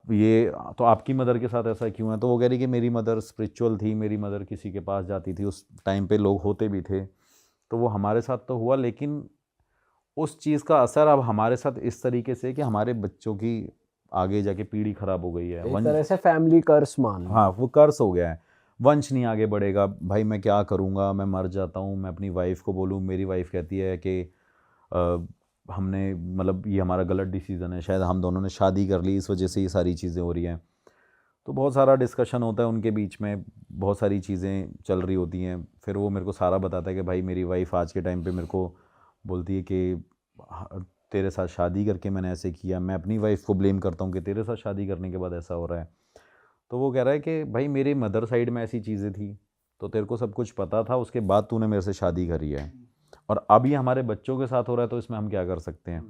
ये तो आपकी मदर के साथ ऐसा क्यों है? तो वो कह रही कि मेरी मदर स्पिरिचुअल थी, मेरी मदर किसी के पास जाती थी, उस टाइम पे लोग होते भी थे, तो वो हमारे साथ तो हुआ, लेकिन उस चीज़ का असर अब हमारे साथ इस तरीके से कि हमारे बच्चों की आगे जाके पीढ़ी खराब हो गई है, एक वंश। तरह से फैमिली कर्स मान लो। हाँ, वो कर्स हो गया है, वंश नहीं आगे बढ़ेगा। भाई मैं क्या करूँगा, मैं मर जाता हूँ, मैं अपनी वाइफ को बोलूँ, मेरी वाइफ कहती है कि अ, हमने मतलब ये हमारा गलत डिसीज़न है, शायद हम दोनों ने शादी कर ली, इस वजह से ये सारी चीज़ें हो रही हैं। तो बहुत सारा डिस्कशन होता है उनके बीच में, बहुत सारी चीज़ें चल रही होती हैं। फिर वो मेरे को सारा बताता है कि भाई मेरी वाइफ आज के टाइम पे मेरे को बोलती है कि तेरे साथ शादी करके मैंने ऐसे किया। मैं अपनी वाइफ को ब्लेम करता हूँ कि तेरे साथ शादी करने के बाद ऐसा हो रहा है। तो वो कह रहा है कि भाई मेरी मदर साइड में ऐसी चीज़ें थी, तो तेरे को सब कुछ पता था, उसके बाद तूने मेरे से शादी करी है, और अब ये हमारे बच्चों के साथ हो रहा है, तो इसमें हम क्या कर सकते हैं।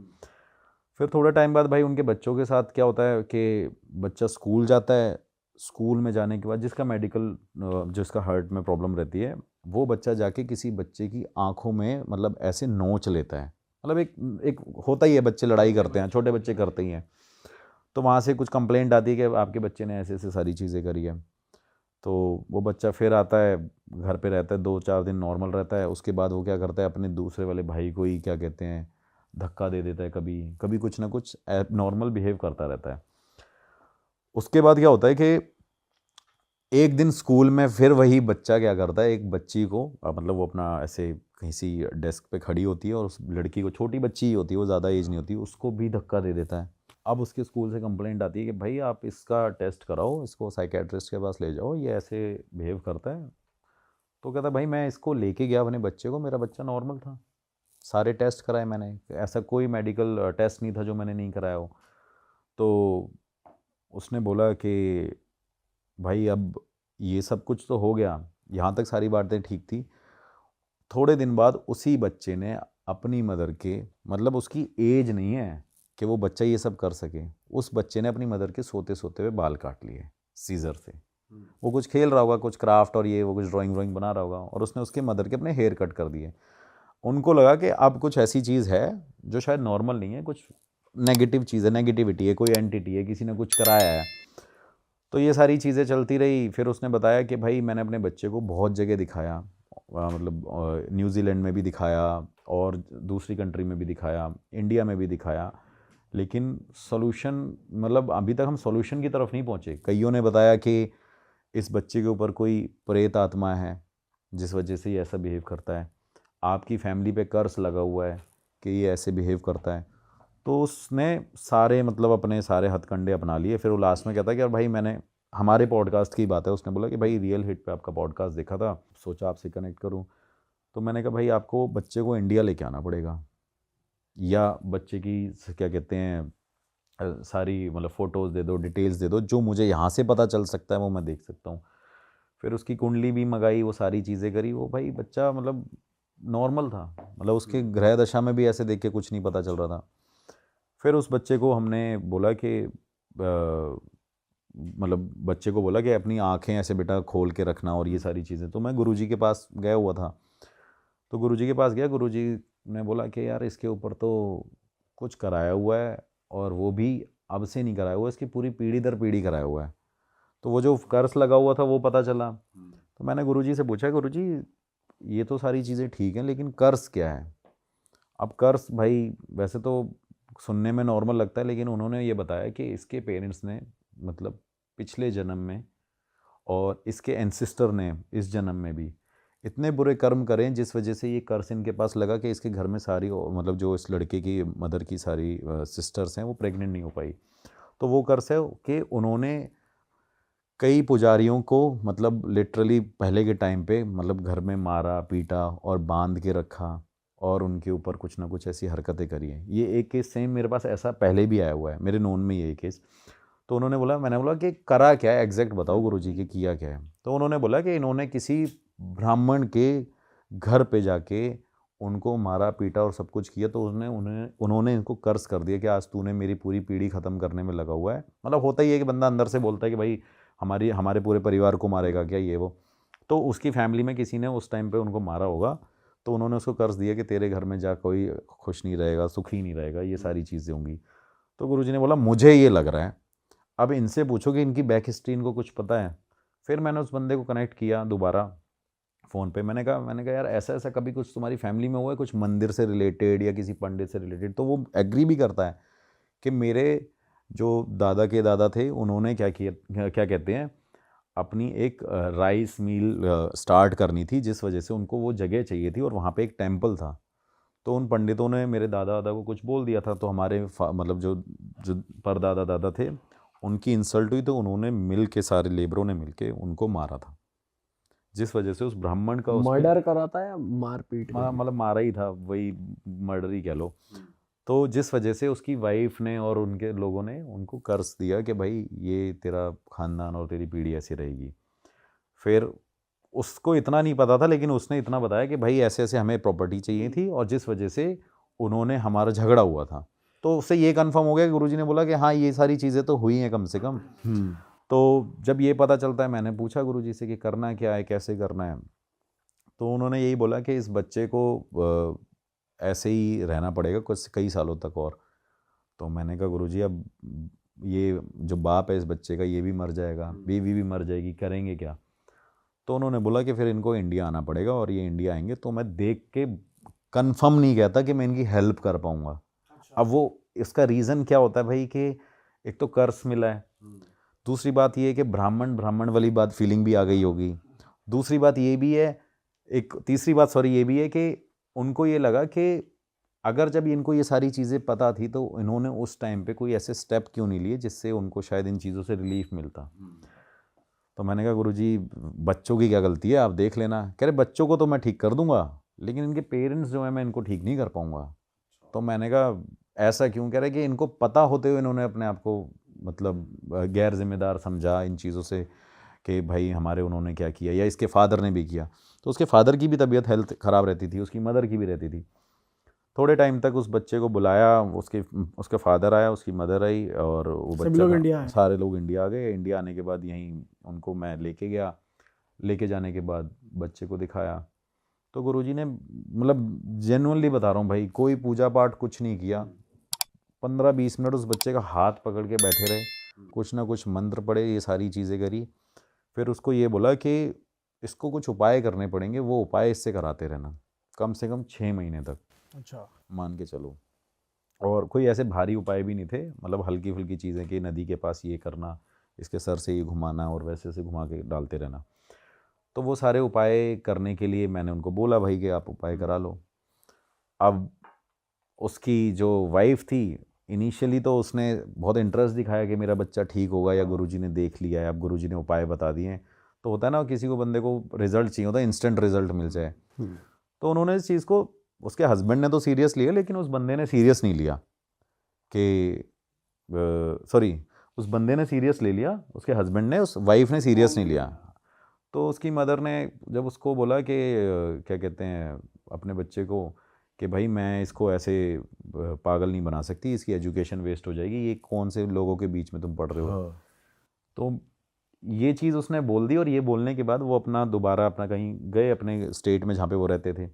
फिर थोड़े टाइम बाद भाई उनके बच्चों के साथ क्या होता है कि बच्चा स्कूल जाता है, स्कूल में जाने के बाद जिसका मेडिकल, जिसका हार्ट में प्रॉब्लम रहती है, वो बच्चा जाके किसी बच्चे की आंखों में मतलब ऐसे नोच लेता है। मतलब एक एक होता ही है, बच्चे लड़ाई करते हैं, छोटे बच्चे करते ही हैं। तो वहाँ से कुछ कंप्लेंट आती है कि आपके बच्चे ने ऐसे ऐसे सारी चीज़ें करी है। तो वो बच्चा फिर आता है, घर पे रहता है, 2-4 दिन नॉर्मल रहता है, उसके बाद वो क्या करता है, अपने दूसरे वाले भाई को ही क्या कहते हैं, धक्का दे देता है, कभी कभी कुछ ना कुछ नॉर्मल बिहेव करता रहता है। उसके बाद क्या होता है कि एक दिन स्कूल में फिर वही बच्चा क्या करता है, एक बच्ची को मतलब वो अपना ऐसे कहीं सी डेस्क पे खड़ी होती है, और उस लड़की को, छोटी बच्ची ही होती है, वो ज़्यादा एज नहीं होती, उसको भी धक्का दे देता है। अब उसके स्कूल से कंप्लेंट आती है कि भाई आप इसका टेस्ट कराओ, इसको साइकेट्रिस्ट के पास ले जाओ, ये ऐसे बिहेव करता है। तो कहता है भाई मैं इसको लेके गया अपने बच्चे को, मेरा बच्चा नॉर्मल था, सारे टेस्ट कराए मैंने, ऐसा कोई मेडिकल टेस्ट नहीं था जो मैंने नहीं कराया हो। तो उसने बोला कि भाई अब ये सब कुछ तो हो गया, यहाँ तक सारी बातें ठीक थी। थोड़े दिन बाद उसी बच्चे ने अपनी मदर के, मतलब उसकी एज नहीं है कि वो बच्चा ये सब कर सके, उस बच्चे ने अपनी मदर के सोते सोते हुए बाल काट लिए सीज़र से। वो कुछ खेल रहा होगा, कुछ क्राफ्ट और ये वो कुछ ड्राइंग व्राइंग बना रहा होगा, और उसने उसके मदर के अपने हेयर कट कर दिए। उनको लगा कि अब कुछ ऐसी चीज़ है जो शायद नॉर्मल नहीं है, कुछ नेगेटिव चीज़ है, नेगेटिविटी है, कोई एंटिटी है, किसी ने कुछ कराया है। तो ये सारी चीज़ें चलती रही। फिर उसने बताया कि भाई मैंने अपने बच्चे को बहुत जगह दिखाया, मतलब न्यूज़ीलैंड में भी दिखाया, और दूसरी कंट्री में भी दिखाया, इंडिया में भी दिखाया, लेकिन सॉल्यूशन, मतलब अभी तक हम सॉल्यूशन की तरफ नहीं पहुँचे। कईयों ने बताया कि इस बच्चे के ऊपर कोई प्रेत आत्मा है जिस वजह से ये ऐसा बिहेव करता है, आपकी फैमिली पे कर्स लगा हुआ है कि ये ऐसे बिहेव करता है। तो उसने सारे मतलब अपने सारे हथकंडे अपना लिए। फिर वो लास्ट में कहता है कि यार भाई मैंने, हमारे पॉडकास्ट की बात है, उसने बोला कि भाई रियल हिट पे आपका पॉडकास्ट देखा था, सोचा आपसे कनेक्ट करूं। तो मैंने कहा भाई आपको बच्चे को इंडिया लेके आना पड़ेगा, या बच्चे की क्या कहते हैं, सारी मतलब फ़ोटोज़ दे दो, डिटेल्स दे दो, जो मुझे यहाँ से पता चल सकता है वो मैं देख सकता हूँ। फिर उसकी कुंडली भी मंगाई, वो सारी चीज़ें करी, वो भाई बच्चा मतलब नॉर्मल था, मतलब उसके ग्रह दशा में भी ऐसे देख के कुछ नहीं पता चल रहा था। फिर उस बच्चे को हमने बोला कि मतलब बच्चे को बोला कि अपनी आंखें ऐसे बेटा खोल के रखना और ये सारी चीज़ें। तो मैं गुरुजी के पास गया हुआ था, तो गुरुजी के पास गया, गुरुजी ने बोला कि यार इसके ऊपर तो कुछ कराया हुआ है, और वो भी अब से नहीं कराया हुआ, इसकी पूरी पीढ़ी दर पीढ़ी कराया हुआ है। तो वो जो कर्स लगा हुआ था वो पता चला। तो मैंने गुरुजी से पूछा, गुरुजी ये तो सारी चीज़ें ठीक हैं, लेकिन कर्स क्या है? अब कर्स भाई वैसे तो सुनने में नॉर्मल लगता है, लेकिन उन्होंने ये बताया कि इसके पेरेंट्स ने, मतलब पिछले जन्म में, और इसके एंसिस्टर ने इस जन्म में भी इतने बुरे कर्म करें जिस वजह से ये कर्स इनके पास लगा कि इसके घर में सारी मतलब जो इस लड़के की मदर की सारी सिस्टर्स हैं वो प्रेग्नेंट नहीं हो पाई। तो वो कर्स है कि उन्होंने कई पुजारियों को मतलब लिटरली पहले के टाइम पे मतलब घर में मारा पीटा और बांध के रखा, और उनके ऊपर कुछ ना कुछ ऐसी हरकतें करी हैं। ये एक केस सेम मेरे पास ऐसा पहले भी आया हुआ है, मेरे नोन में ये केस। तो उन्होंने बोला, मैंने बोला कि करा क्या है एग्जैक्ट बताओ गुरुजी कि किया क्या है। तो उन्होंने बोला कि इन्होंने किसी ब्राह्मण के घर पे जाके उनको मारा पीटा और सब कुछ किया। तो उन्होंने इनको कर्ज कर दिया कि आज तूने मेरी पूरी पीढ़ी ख़त्म करने में लगा हुआ है। मतलब होता ही है कि बंदा अंदर से बोलता है कि भाई हमारे पूरे परिवार को मारेगा क्या, ये वो। तो उसकी फैमिली में किसी ने उस टाइम पे उनको मारा होगा, तो उन्होंने उसको कर्ज दिया कि तेरे घर में जा कोई खुश नहीं रहेगा, सुखी नहीं रहेगा, ये सारी चीज़ें होंगी। तो गुरुजी ने बोला मुझे ये लग रहा है अब इनसे पूछो कि इनकी बैक हिस्ट्री इनको कुछ पता है। फिर मैंने उस बंदे को कनेक्ट किया दोबारा फ़ोन पे। मैंने कहा यार ऐसा ऐसा कभी कुछ तुम्हारी फैमिली में हुआ है, कुछ मंदिर से रिलेटेड या किसी पंडित से रिलेटेड? तो वो एग्री भी करता है कि मेरे जो दादा के दादा थे उन्होंने क्या किया, क्या कहते हैं, अपनी एक राइस मिल स्टार्ट करनी थी, जिस वजह से उनको वो जगह चाहिए थी और वहाँ पे एक टेम्पल था। तो उन पंडितों ने मेरे दादा दादा को कुछ बोल दिया था, तो हमारे मतलब जो जो परदादा दादा थे उनकी इंसल्ट हुई, तो उन्होंने मिल के, सारे लेबरों ने मिल के उनको मारा था, जिस वजह से उस ब्राह्मण का उसमें मर्डर करा था या मारपीट करी? मतलब मारा ही था, वही मर्डर ही कह लो। तो जिस वजह से उसकी वाइफ ने और उनके लोगों ने उनको कर्ज दिया कि भाई ये तेरा खानदान और तेरी पीढ़ी ऐसी रहेगी। फिर उसको इतना नहीं पता था, लेकिन उसने इतना बताया कि भाई ऐसे ऐसे हमें प्रॉपर्टी चाहिए थी और जिस वजह से उन्होंने हमारा झगड़ा हुआ था। तो उससे ये कंफर्म हो गया कि गुरुजी ने बोला कि हाँ ये सारी चीज़ें तो हुई हैं कम से कम। तो जब ये पता चलता है, मैंने पूछा गुरुजी से कि करना क्या है, कैसे करना है। तो उन्होंने यही बोला कि इस बच्चे को ऐसे ही रहना पड़ेगा कुछ कई सालों तक और। तो मैंने कहा गुरुजी अब ये जो बाप है इस बच्चे का ये भी मर जाएगा, बीवी भी मर जाएगी, करेंगे क्या? तो उन्होंने बोला कि फिर इनको इंडिया आना पड़ेगा और ये इंडिया आएंगे तो मैं देख के कंफर्म नहीं कहता कि मैं इनकी हेल्प कर पाऊँगा। अब वो इसका रीज़न क्या होता है भाई कि एक तो कर्ज मिला है, दूसरी बात ये है कि ब्राह्मण ब्राह्मण वाली बात फीलिंग भी आ गई होगी, दूसरी बात ये भी है, एक तीसरी बात सॉरी ये भी है कि उनको ये लगा कि अगर जब इनको ये सारी चीज़ें पता थी तो इन्होंने उस टाइम पे कोई ऐसे स्टेप क्यों नहीं लिए जिससे उनको शायद इन चीज़ों से रिलीफ मिलता। तो मैंने कहा गुरुजी बच्चों की क्या गलती है, आप देख लेना। कह रहे बच्चों को तो मैं ठीक कर दूंगा लेकिन इनके पेरेंट्स जो है मैं इनको ठीक नहीं कर पाऊंगा। तो मैंने कहा ऐसा क्यों? कह रहे कि इनको पता होते हुए इन्होंने अपने आप को मतलब गैर जिम्मेदार समझा इन चीज़ों से कि भाई हमारे उन्होंने क्या किया, या इसके फादर ने भी किया। तो उसके फादर की भी तबीयत हेल्थ ख़राब रहती थी, उसकी मदर की भी रहती थी। थोड़े टाइम तक उस बच्चे को बुलाया, उसके फादर आया, उसकी मदर आई और वो सभी बच्चा लोग इंडिया आए? सारे लोग इंडिया आ गए। इंडिया आने के बाद यहीं उनको मैं लेके गया। लेके जाने के बाद बच्चे को दिखाया तो गुरुजी ने मतलब जेन्युइनली बता रहा हूँ भाई, कोई पूजा पाठ कुछ नहीं किया। 15-20 मिनट उस बच्चे का हाथ पकड़ के बैठे रहे, कुछ ना कुछ मंत्र पढ़े, ये सारी चीज़ें करी। फिर उसको ये बोला कि इसको कुछ उपाय करने पड़ेंगे, वो उपाय इससे कराते रहना कम से कम 6 महीने तक। अच्छा। मान के चलो। और कोई ऐसे भारी उपाय भी नहीं थे, मतलब हल्की फुल्की चीज़ें कि नदी के पास ये करना, इसके सर से ये घुमाना और वैसे से घुमा के डालते रहना। तो वो सारे उपाय करने के लिए मैंने उनको बोला भाई कि आप उपाय करा लो। अब उसकी जो वाइफ थी, इनिशियली तो उसने बहुत इंटरेस्ट दिखाया कि मेरा बच्चा ठीक होगा या गुरुजी ने देख लिया है, अब गुरुजी ने उपाय बता दिए। तो होता है ना किसी को बंदे को रिजल्ट चाहिए होता है, इंस्टेंट रिजल्ट मिल जाए। तो उन्होंने इस चीज़ को, उसके हस्बैंड ने तो सीरियस लिया लेकिन उस बंदे ने सीरियस नहीं लिया कि सॉरी, उस बंदे ने सीरियस ले लिया, उसके हस्बैंड ने, उस वाइफ ने सीरियस नहीं लिया। तो उसकी मदर ने जब उसको बोला कि क्या कहते हैं अपने बच्चे को कि भाई मैं इसको ऐसे पागल नहीं बना सकती, इसकी एजुकेशन वेस्ट हो जाएगी, ये कौन से लोगों के बीच में तुम पढ़ रहे हो। तो ये चीज़ उसने बोल दी और ये बोलने के बाद वो अपना दोबारा अपना कहीं गए अपने स्टेट में जहाँ पे वो रहते थे।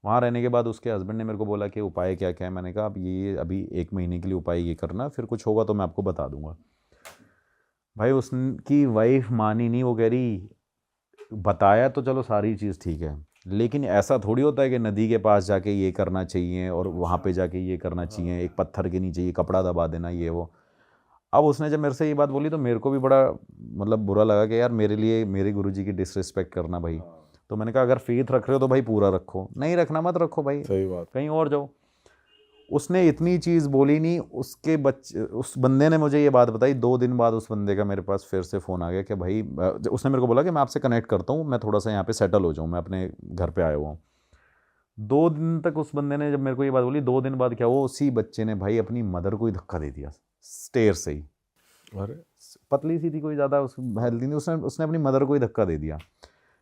वहाँ रहने के बाद उसके हस्बैंड ने मेरे को बोला कि उपाय क्या क्या है। मैंने कहा अब ये अभी 1 महीने के लिए उपाय ये करना, फिर कुछ होगा तो मैं आपको बता दूंगा। भाई उसकी वाइफ मानी नहीं, वो कह रही बताया तो चलो सारी चीज़ ठीक है लेकिन ऐसा थोड़ी होता है कि नदी के पास जाके ये करना चाहिए और वहाँ पे जाके ये करना चाहिए, एक पत्थर के नीचे ये कपड़ा दबा देना, ये वो। अब उसने जब मेरे से ये बात बोली तो मेरे को भी बड़ा मतलब बुरा लगा कि यार मेरे लिए मेरे गुरुजी की डिसरिस्पेक्ट करना भाई। तो मैंने कहा अगर फेथ रख रहे हो तो भाई पूरा रखो, नहीं रखना मत रखो भाई, सही बात। कहीं और जाओ। उसने इतनी चीज़ बोली नहीं, उसके बच्चे, उस बंदे ने मुझे ये बात बताई 2 दिन बाद उस बंदे का मेरे पास फिर से फ़ोन आ गया कि भाई उसने मेरे को बोला कि मैं आपसे कनेक्ट करता हूँ, मैं थोड़ा सा यहाँ पे सेटल हो जाऊँ, मैं अपने घर पे आया हुआ हूँ। 2 दिन तक उस बंदे ने जब मेरे को ये बात बोली, 2 दिन बाद क्या हुआ, उसी बच्चे ने भाई अपनी मदर को ही धक्का दे दिया स्टेयर से ही। अरे पतली सी थी, कोई ज़्यादा उस हेल्दी नहीं, उसने अपनी मदर को ही धक्का दे दिया।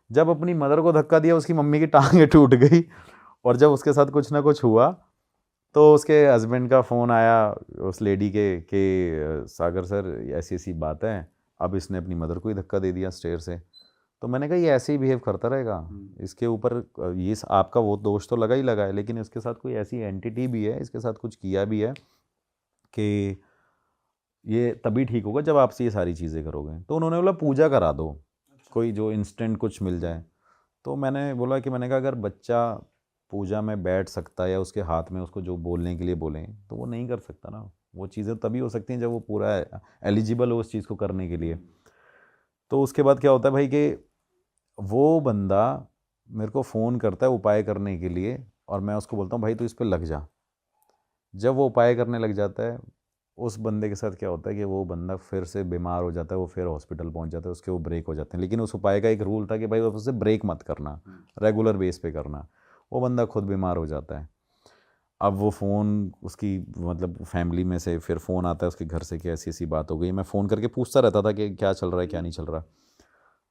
जब अपनी मदर को धक्का दिया उसकी मम्मी की टांगें टूट गई और जब उसके साथ कुछ ना कुछ हुआ तो उसके हस्बैंड का फ़ोन आया उस लेडी के कि सागर सर ऐसी ऐसी बात है, अब इसने अपनी मदर को ही धक्का दे दिया स्टेयर से। तो मैंने कहा ये ऐसे ही बिहेव करता रहेगा, इसके ऊपर ये आपका वो दोष तो लगा ही लगा है लेकिन इसके साथ कोई ऐसी एंटिटी भी है, इसके साथ कुछ किया भी है कि ये तभी ठीक होगा जब आपसे ये सारी चीज़ें करोगे। तो उन्होंने बोला पूजा करा दो, कोई जो इंस्टेंट कुछ मिल जाए। तो मैंने बोला कि मैंने कहा अगर बच्चा पूजा में बैठ सकता है या उसके हाथ में उसको जो बोलने के लिए बोलें, तो वो नहीं कर सकता ना। वो चीज़ें तभी हो सकती हैं जब वो पूरा एलिजिबल हो उस चीज़ को करने के लिए। तो उसके बाद क्या होता है भाई कि वो बंदा मेरे को फ़ोन करता है उपाय करने के लिए, और मैं उसको बोलता हूँ भाई तू इस पे लग जा। जब वो उपाय करने लग जाता है, उस बंदे के साथ क्या होता है कि वो बंदा फिर से बीमार हो जाता है, वो फिर हॉस्पिटल पहुंच जाता है, उसके वो ब्रेक हो जाते हैं। लेकिन उस उपाय का एक रूल था कि भाई उससे ब्रेक मत करना, रेगुलर बेस पे करना। वो बंदा खुद बीमार हो जाता है। अब वो फ़ोन उसकी मतलब फैमिली में से फिर फ़ोन आता है उसके घर से कि ऐसी ऐसी बात हो गई। मैं फ़ोन करके पूछता रहता था कि क्या चल रहा है क्या नहीं चल रहा।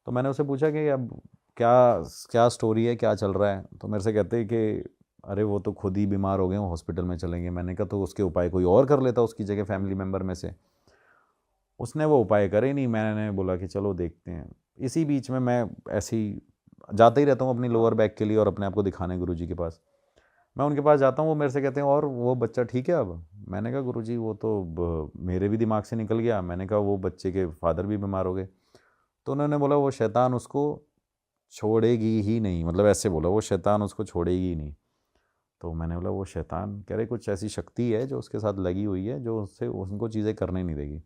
तो मैंने उससे पूछा कि अब क्या क्या स्टोरी है, क्या चल रहा है। तो मेरे से कहते हैं कि अरे वो तो खुद ही बीमार हो गए, वो हॉस्पिटल में चलेंगे। मैंने कहा तो उसके उपाय कोई और कर लेता उसकी जगह फैमिली मेम्बर में से। उसने वो उपाय करे नहीं। मैंने बोला कि चलो देखते हैं। इसी बीच में मैं ऐसे ही जाता ही रहता हूँ अपनी लोअर बैक के लिए और अपने आप को दिखाने गुरुजी के पास। मैं उनके पास जाता हूँ, वो मेरे से कहते हैं और वो बच्चा ठीक है अब। मैंने कहा गुरुजी वो तो मेरे भी दिमाग से निकल गया। मैंने कहा वो बच्चे के फादर भी बीमार हो गए। तो उन्होंने बोला वो शैतान उसको छोड़ेगी ही नहीं, मतलब ऐसे बोला वो शैतान उसको छोड़ेगी ही नहीं। तो मैंने बोला वो शैतान, कह रहे कुछ ऐसी शक्ति है जो उसके साथ लगी हुई है जो उससे उनको चीज़ें करने नहीं देगी।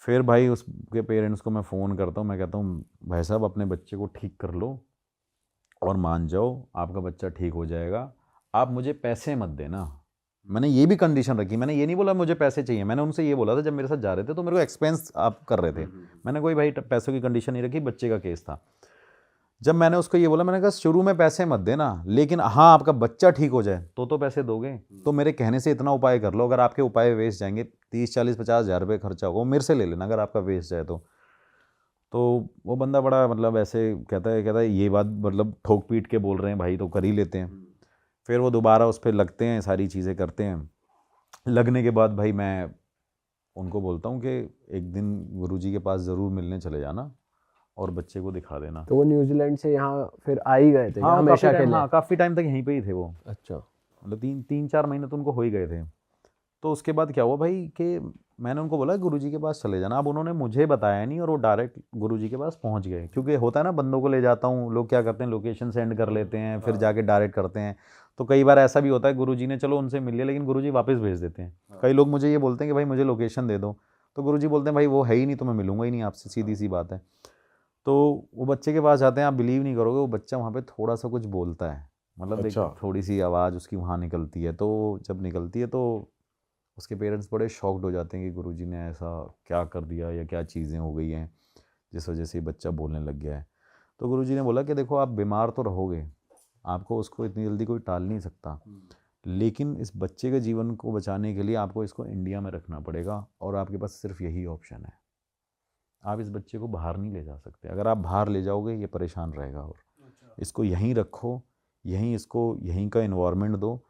फिर भाई उसके पेरेंट्स को मैं फ़ोन करता हूँ, मैं कहता हूँ भाई साहब अपने बच्चे को ठीक कर लो और मान जाओ, आपका बच्चा ठीक हो जाएगा। आप मुझे पैसे मत देना। मैंने ये भी कंडीशन रखी। मैंने ये नहीं बोला मुझे पैसे चाहिए। मैंने उनसे ये बोला था जब मेरे साथ जा रहे थे तो मेरे को एक्सपेंस आप कर रहे थे। मैंने कोई भाई पैसों की कंडीशन नहीं रखी, बच्चे का केस था। जब मैंने उसको ये बोला, मैंने कहा शुरू में पैसे मत देना, लेकिन हाँ आपका बच्चा ठीक हो जाए तो पैसे दोगे। तो मेरे कहने से इतना उपाय कर लो, अगर आपके उपाय वेस्ट जाएंगे 30 40 50 हज़ार रुपये खर्चा होगा, वो मेरे से ले लेना अगर आपका वेस्ट जाए तो वो बंदा बड़ा मतलब ऐसे कहता है ये बात मतलब ठोक पीट के बोल रहे हैं भाई तो कर ही लेते हैं। फिर वो दोबारा उस पर लगते हैं, सारी चीज़ें करते हैं। लगने के बाद भाई मैं उनको बोलता हूँ कि एक दिन गुरुजी के पास ज़रूर मिलने चले जाना और बच्चे को दिखा देना। तो वो न्यूजीलैंड से यहाँ फिर आ ही गए थे क्या हाँ हमेशा के लिए? हाँ काफ़ी टाइम तक यहीं पे ही थे वो। अच्छा। मतलब 3 4 महीने तो उनको हो ही गए थे। तो उसके बाद क्या हुआ भाई कि मैंने उनको बोला गुरुजी के पास चले जाना। अब उन्होंने मुझे बताया नहीं और वो डायरेक्ट गुरुजी के पास पहुंच गए। क्योंकि होता है ना बंदों को ले जाता हूँ, लोग क्या करते हैं लोकेशन सेंड कर लेते हैं फिर जाके डायरेक्ट करते हैं। तो कई बार ऐसा भी होता है गुरुजी ने चलो उनसे मिल लिया लेकिन गुरुजी वापस भेज देते हैं। कई लोग मुझे ये बोलते हैं कि भाई मुझे लोकेशन दे दो, तो गुरुजी बोलते हैं भाई वो है ही नहीं तो मैं मिलूंगा ही नहीं आपसे, सीधी सी बात है। तो वो बच्चे के पास जाते हैं, आप बिलीव नहीं करोगे वो बच्चा वहाँ पे थोड़ा सा कुछ बोलता है। मतलब एक अच्छा। थोड़ी सी आवाज़ उसकी वहाँ निकलती है। तो जब निकलती है तो उसके पेरेंट्स बड़े शॉक्ड हो जाते हैं कि गुरुजी ने ऐसा क्या कर दिया या क्या चीज़ें हो गई हैं जिस वजह से ये बच्चा बोलने लग गया है। तो गुरुजी ने बोला कि देखो आप बीमार तो रहोगे, आपको उसको इतनी जल्दी कोई टाल नहीं सकता, लेकिन इस बच्चे के जीवन को बचाने के लिए आपको इसको इंडिया में रखना पड़ेगा और आपके पास सिर्फ यही ऑप्शन है। आप इस बच्चे को बाहर नहीं ले जा सकते। अगर आप बाहर ले जाओगे ये परेशान रहेगा, और इसको यहीं रखो, यहीं इसको यहीं का इन्वायरमेंट दो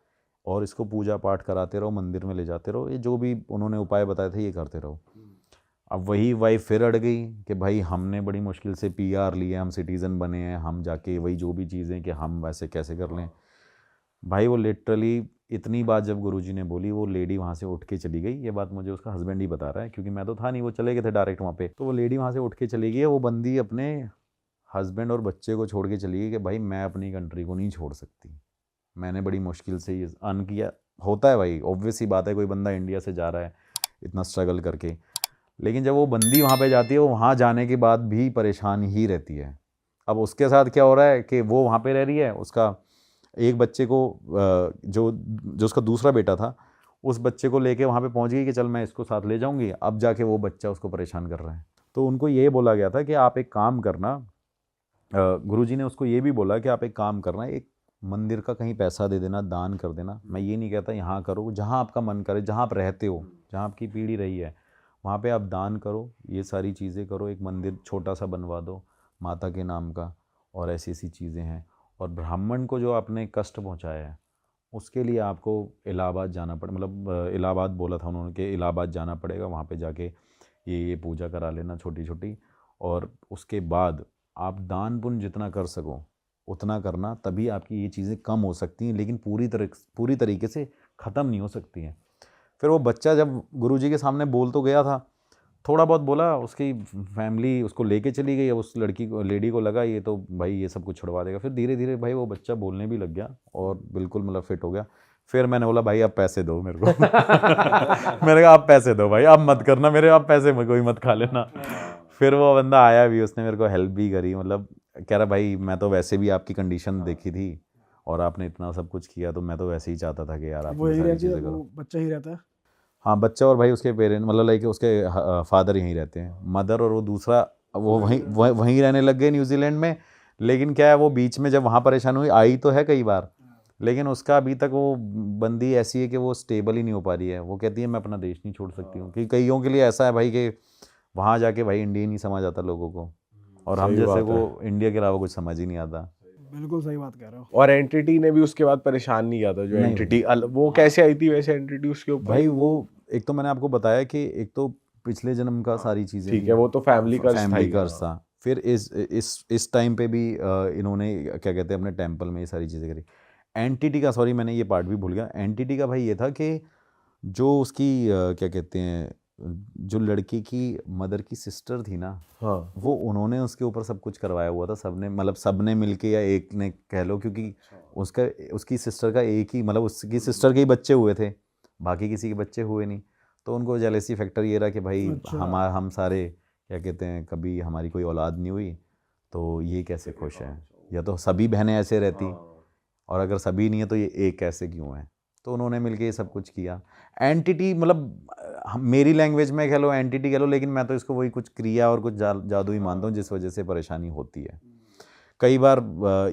और इसको पूजा पाठ कराते रहो, मंदिर में ले जाते रहो, ये जो भी उन्होंने उपाय बताए थे ये करते रहो। अब वही वाइफ फिर अड़ गई कि भाई हमने बड़ी मुश्किल से पीआर लिया, हम सिटीज़न बने हैं, हम जाके वही जो भी चीज़ें कि हम वैसे कैसे कर लें। भाई वो लिटरली इतनी बात जब गुरुजी ने बोली वो लेडी वहाँ से उठ के चली गई। ये बात मुझे उसका हस्बैंड ही बता रहा है क्योंकि मैं तो था नहीं, वो चले गए थे डायरेक्ट वहाँ पे। तो वो लेडी वहाँ से उठ के चली गई है। वो बंदी अपने हस्बैंड और बच्चे को छोड़ के चली गई कि भाई मैं अपनी कंट्री को नहीं छोड़ सकती, मैंने बड़ी मुश्किल से ये अर्न किया। होता है भाई, ऑब्वियस सी बात है, कोई बंदा इंडिया से जा रहा है इतना स्ट्रगल करके, लेकिन जब वो बंदी वहाँ पे जाती है वो वहाँ जाने के बाद भी परेशान ही रहती है। अब उसके साथ क्या हो रहा है कि वो वहाँ पे रह रही है, उसका एक बच्चे को जो जो उसका दूसरा बेटा था उस बच्चे को लेके वहाँ पे पहुँच गई कि चल मैं इसको साथ ले जाऊँगी। अब जाके वो बच्चा उसको परेशान कर रहा है। तो उनको ये बोला गया था कि आप एक काम करना, गुरुजी ने उसको ये भी बोला कि आप एक काम करना, एक मंदिर का कहीं पैसा दे देना, दान कर देना। मैं ये नहीं कहता यहाँ करो, जहाँ आपका मन करे, जहाँ आप रहते हो, जहाँ आपकी पीढ़ी रही है वहाँ पे आप दान करो, ये सारी चीज़ें करो। एक मंदिर छोटा सा बनवा दो माता के नाम का, और ऐसी ऐसी चीज़ें हैं। और ब्राह्मण को जो आपने कष्ट पहुँचाया है उसके लिए आपको इलाहाबाद जाना पड़े, मतलब इलाहाबाद बोला था उन्होंने कि इलाहाबाद जाना पड़ेगा, वहाँ पे जाके ये पूजा करा लेना छोटी छोटी। और उसके बाद आप दान पुण्य जितना कर सको उतना करना, तभी आपकी ये चीज़ें कम हो सकती हैं, लेकिन पूरी तरीके से ख़त्म नहीं हो सकती हैं। फिर वो बच्चा जब गुरुजी के सामने बोल तो गया था, थोड़ा बहुत बोला, उसकी फैमिली उसको लेके चली गई। अब उस लड़की को, लेडी को लगा ये तो भाई ये सब कुछ छुड़वा देगा। फिर धीरे धीरे भाई वो बच्चा बोलने भी लग गया और बिल्कुल मतलब फिट हो गया। फिर मैंने बोला भाई अब पैसे दो मेरे को मैंने कहा आप पैसे दो भाई, अब मत करना मेरे, आप पैसे में कोई मत खा लेना। फिर वो बंदा आया भी, उसने मेरे को हेल्प भी करी, मतलब कह रहा भाई मैं तो वैसे भी आपकी कंडीशन देखी थी और आपने इतना सब कुछ किया, तो मैं तो वैसे ही चाहता था कि यार आप वो यही सारी रहती है, चीज़ें वो करो। बच्चा ही रहता है। हाँ, बच्चा और भाई उसके पेरेंट, मतलब लाइक उसके फादर यहीं रहते हैं, मदर और वो दूसरा वो वहीं रहने लग गए न्यूजीलैंड में। लेकिन क्या है, वो बीच में जब वहाँ परेशान हुई, आई तो है कई बार, लेकिन उसका अभी तक वो बंदी ऐसी है कि वो स्टेबल ही नहीं हो पा रही है। वो कहती है मैं अपना देश नहीं छोड़ सकती हूँ, क्योंकि कईयों के लिए ऐसा है भाई कि वहाँ जाके भाई इंडिया नहीं समझ आता लोगों को, और हम सही जैसे बात है। को इंडिया के अलावा कुछ समझ ही नहीं आता। बिल्कुल सही बात कह रहे हो। और एंटिटी ने भी उसके बाद परेशान नहीं किया था, जो नहीं एंटिटी वो कैसे आई थी वैसे एंटिटी उसके ऊपर? भाई वो एक तो मैंने आपको बताया कि एक तो पिछले जन्म का सारी चीज़ें ठीक थी, है, वो तो फैमिली कर्ज था फैमिली ही। कर्ज था। फिर इस टाइम पे भी इन्होंने क्या कहते हैं अपने टेम्पल में ये सारी चीज़ें करी। एंटिटी का, सॉरी मैंने ये पार्ट भी भूल गया, एंटिटी का भाई ये था कि जो उसकी क्या कहते हैं, जो लड़की की मदर की सिस्टर थी ना, हाँ, वो उन्होंने उसके ऊपर सब कुछ करवाया हुआ था, सबने, मतलब सबने मिलके या एक ने कह लो, क्योंकि उसकी सिस्टर का एक ही, मतलब उसकी सिस्टर के ही बच्चे हुए थे, बाकी किसी के बच्चे हुए नहीं। तो उनको जेलेसी फैक्टर ये रहा कि भाई अच्छा। हम सारे क्या कहते हैं, कभी हमारी कोई औलाद नहीं हुई, तो ये कैसे खुश हैं, या तो सभी बहनें ऐसे रहती, और अगर सभी नहीं है तो ये एक कैसे क्यों है। तो उन्होंने मिलके ये सब कुछ किया। एंटिटी मतलब मेरी लैंग्वेज में कह लो, एंटिटी कह लो, लेकिन मैं तो इसको वही कुछ क्रिया और कुछ जादू ही मानता हूँ, जिस वजह से परेशानी होती है। कई बार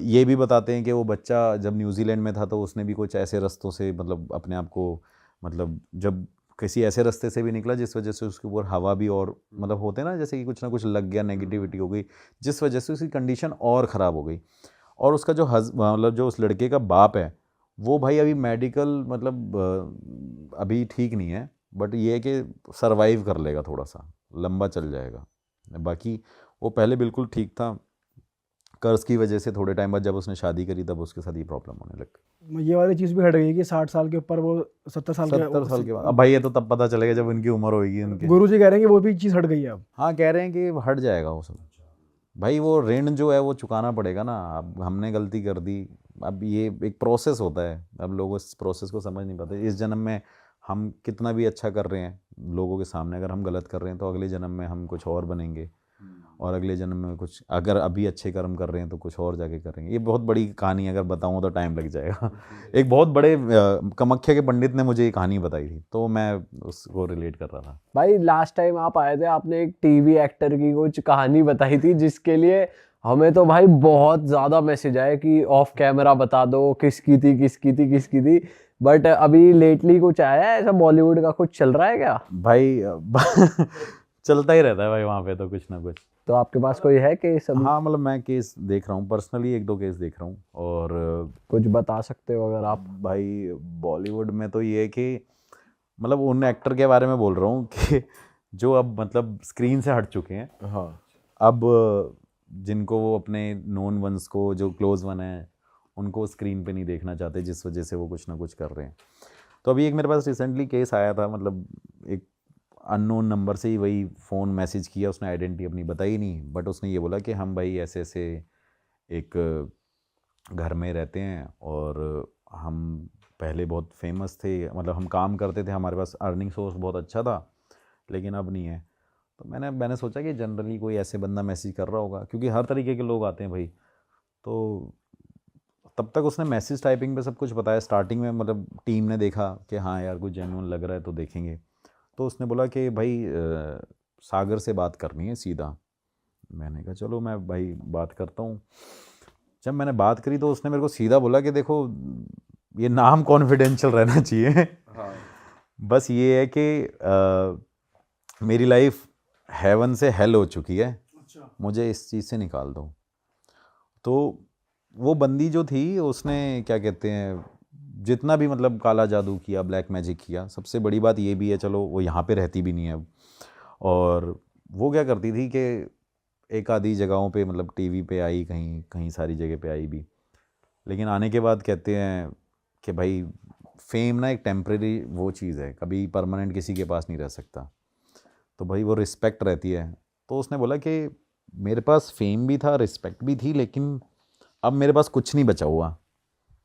ये भी बताते हैं कि वो बच्चा जब न्यूजीलैंड में था तो उसने भी कुछ ऐसे रास्तों से, मतलब अपने आप को, मतलब जब किसी ऐसे रास्ते से भी निकला जिस वजह से उसके ऊपर हवा भी, और मतलब होते हैं ना जैसे कि कुछ ना कुछ लग गया, नेगेटिविटी हो गई, जिस वजह से उसकी कंडीशन और ख़राब हो गई। और उसका जो मतलब जो उस लड़के का बाप है, वो भाई अभी मेडिकल, मतलब अभी ठीक नहीं है, बट ये है कि सरवाइव कर लेगा, थोड़ा सा लंबा चल जाएगा। बाकी वो पहले बिल्कुल ठीक था, कर्ज की वजह से थोड़े टाइम बाद जब उसने शादी करी तब उसके साथ ये प्रॉब्लम होने लग गई। ये वाली चीज़ भी हट गई कि 60 साल के ऊपर वो 70 साल 70 साल के बाद, अब भाई ये तो तब पता चलेगा जब उनकी उम्र होगी उनके। गुरु जी कह रहे हैं कि वो भी चीज़ हट गई है अब। हाँ, कह रहे हैं कि हट जाएगा वो सब। भाई वो ऋण जो है वो चुकाना पड़ेगा ना, अब हमने गलती कर दी, अब ये एक प्रोसेस होता है, अब लोग इस प्रोसेस को समझ नहीं पाते। इस जन्म में हम कितना भी अच्छा कर रहे हैं लोगों के सामने, अगर हम गलत कर रहे हैं तो अगले जन्म में हम कुछ और बनेंगे, और अगले जन्म में कुछ, अगर अभी अच्छे कर्म कर रहे हैं तो कुछ और जाके करेंगे। ये बहुत बड़ी कहानी है, अगर बताऊँ तो टाइम लग जाएगा एक बहुत बड़े कामाख्या के पंडित ने मुझे ये कहानी बताई थी, तो मैं उसको रिलेट कर रहा था। भाई लास्ट टाइम आप आए थे, आपने एक टीवी एक्टर की कुछ कहानी बताई थी, जिसके लिए हमें तो भाई बहुत ज़्यादा मैसेज आए कि ऑफ कैमरा बता दो किसकी थी किसकी थी किसकी थी। बट अभी लेटली कुछ आया है ऐसा, बॉलीवुड का कुछ चल रहा है क्या? भाई चलता ही रहता है भाई वहाँ पे तो कुछ ना कुछ। तो आपके पास कोई है केस अभी? हाँ, मतलब मैं केस देख रहा हूँ, पर्सनली 1-2 केस देख रहा हूँ। और कुछ बता सकते हो अगर आप? भाई बॉलीवुड में तो ये है कि मतलब उन एक्टर के बारे में बोल रहा हूँ कि जो अब मतलब स्क्रीन से हट चुके हैं, हाँ, अब जिनको वो अपने नोन वंस को, जो क्लोज वन है, उनको स्क्रीन पे नहीं देखना चाहते, जिस वजह से वो कुछ ना कुछ कर रहे हैं। तो अभी एक मेरे पास रिसेंटली केस आया था, मतलब एक अननोन नंबर से ही वही फ़ोन मैसेज किया, उसने आइडेंटिटी अपनी बताई नहीं, बट उसने ये बोला कि हम भाई ऐसे ऐसे एक घर में रहते हैं, और हम पहले बहुत फेमस थे, मतलब हम काम करते थे, हमारे पास अर्निंग सोर्स बहुत अच्छा था, लेकिन अब नहीं है। तो मैंने सोचा कि जनरली कोई ऐसे बंदा मैसेज कर रहा होगा, क्योंकि हर तरीके के लोग आते हैं भाई। तो तब तक उसने मैसेज टाइपिंग पे सब कुछ बताया स्टार्टिंग में, मतलब टीम ने देखा कि हाँ यार कुछ जेन्युइन लग रहा है तो देखेंगे। तो उसने बोला कि भाई सागर से बात करनी है सीधा। मैंने कहा चलो मैं भाई बात करता हूँ। जब मैंने बात करी तो उसने मेरे को सीधा बोला कि देखो ये नाम कॉन्फिडेंशियल रहना चाहिए बस ये है कि मेरी लाइफ हेवन से हेल हो चुकी है, मुझे इस चीज़ से निकाल दो। तो वो बंदी जो थी उसने क्या कहते हैं जितना भी मतलब काला जादू किया, ब्लैक मैजिक किया, सबसे बड़ी बात ये भी है, चलो वो यहाँ पे रहती भी नहीं है अब, और वो क्या करती थी कि एक आधी जगहों पे मतलब टीवी पे आई, कहीं कहीं सारी जगह पे आई भी, लेकिन आने के बाद कहते हैं कि भाई फेम ना एक टेम्परेरी वो चीज़ है, कभी परमानेंट किसी के पास नहीं रह सकता। तो भाई वो रिस्पेक्ट रहती है। तो उसने बोला कि मेरे पास फेम भी था, रिस्पेक्ट भी थी, लेकिन अब मेरे पास कुछ नहीं बचा हुआ,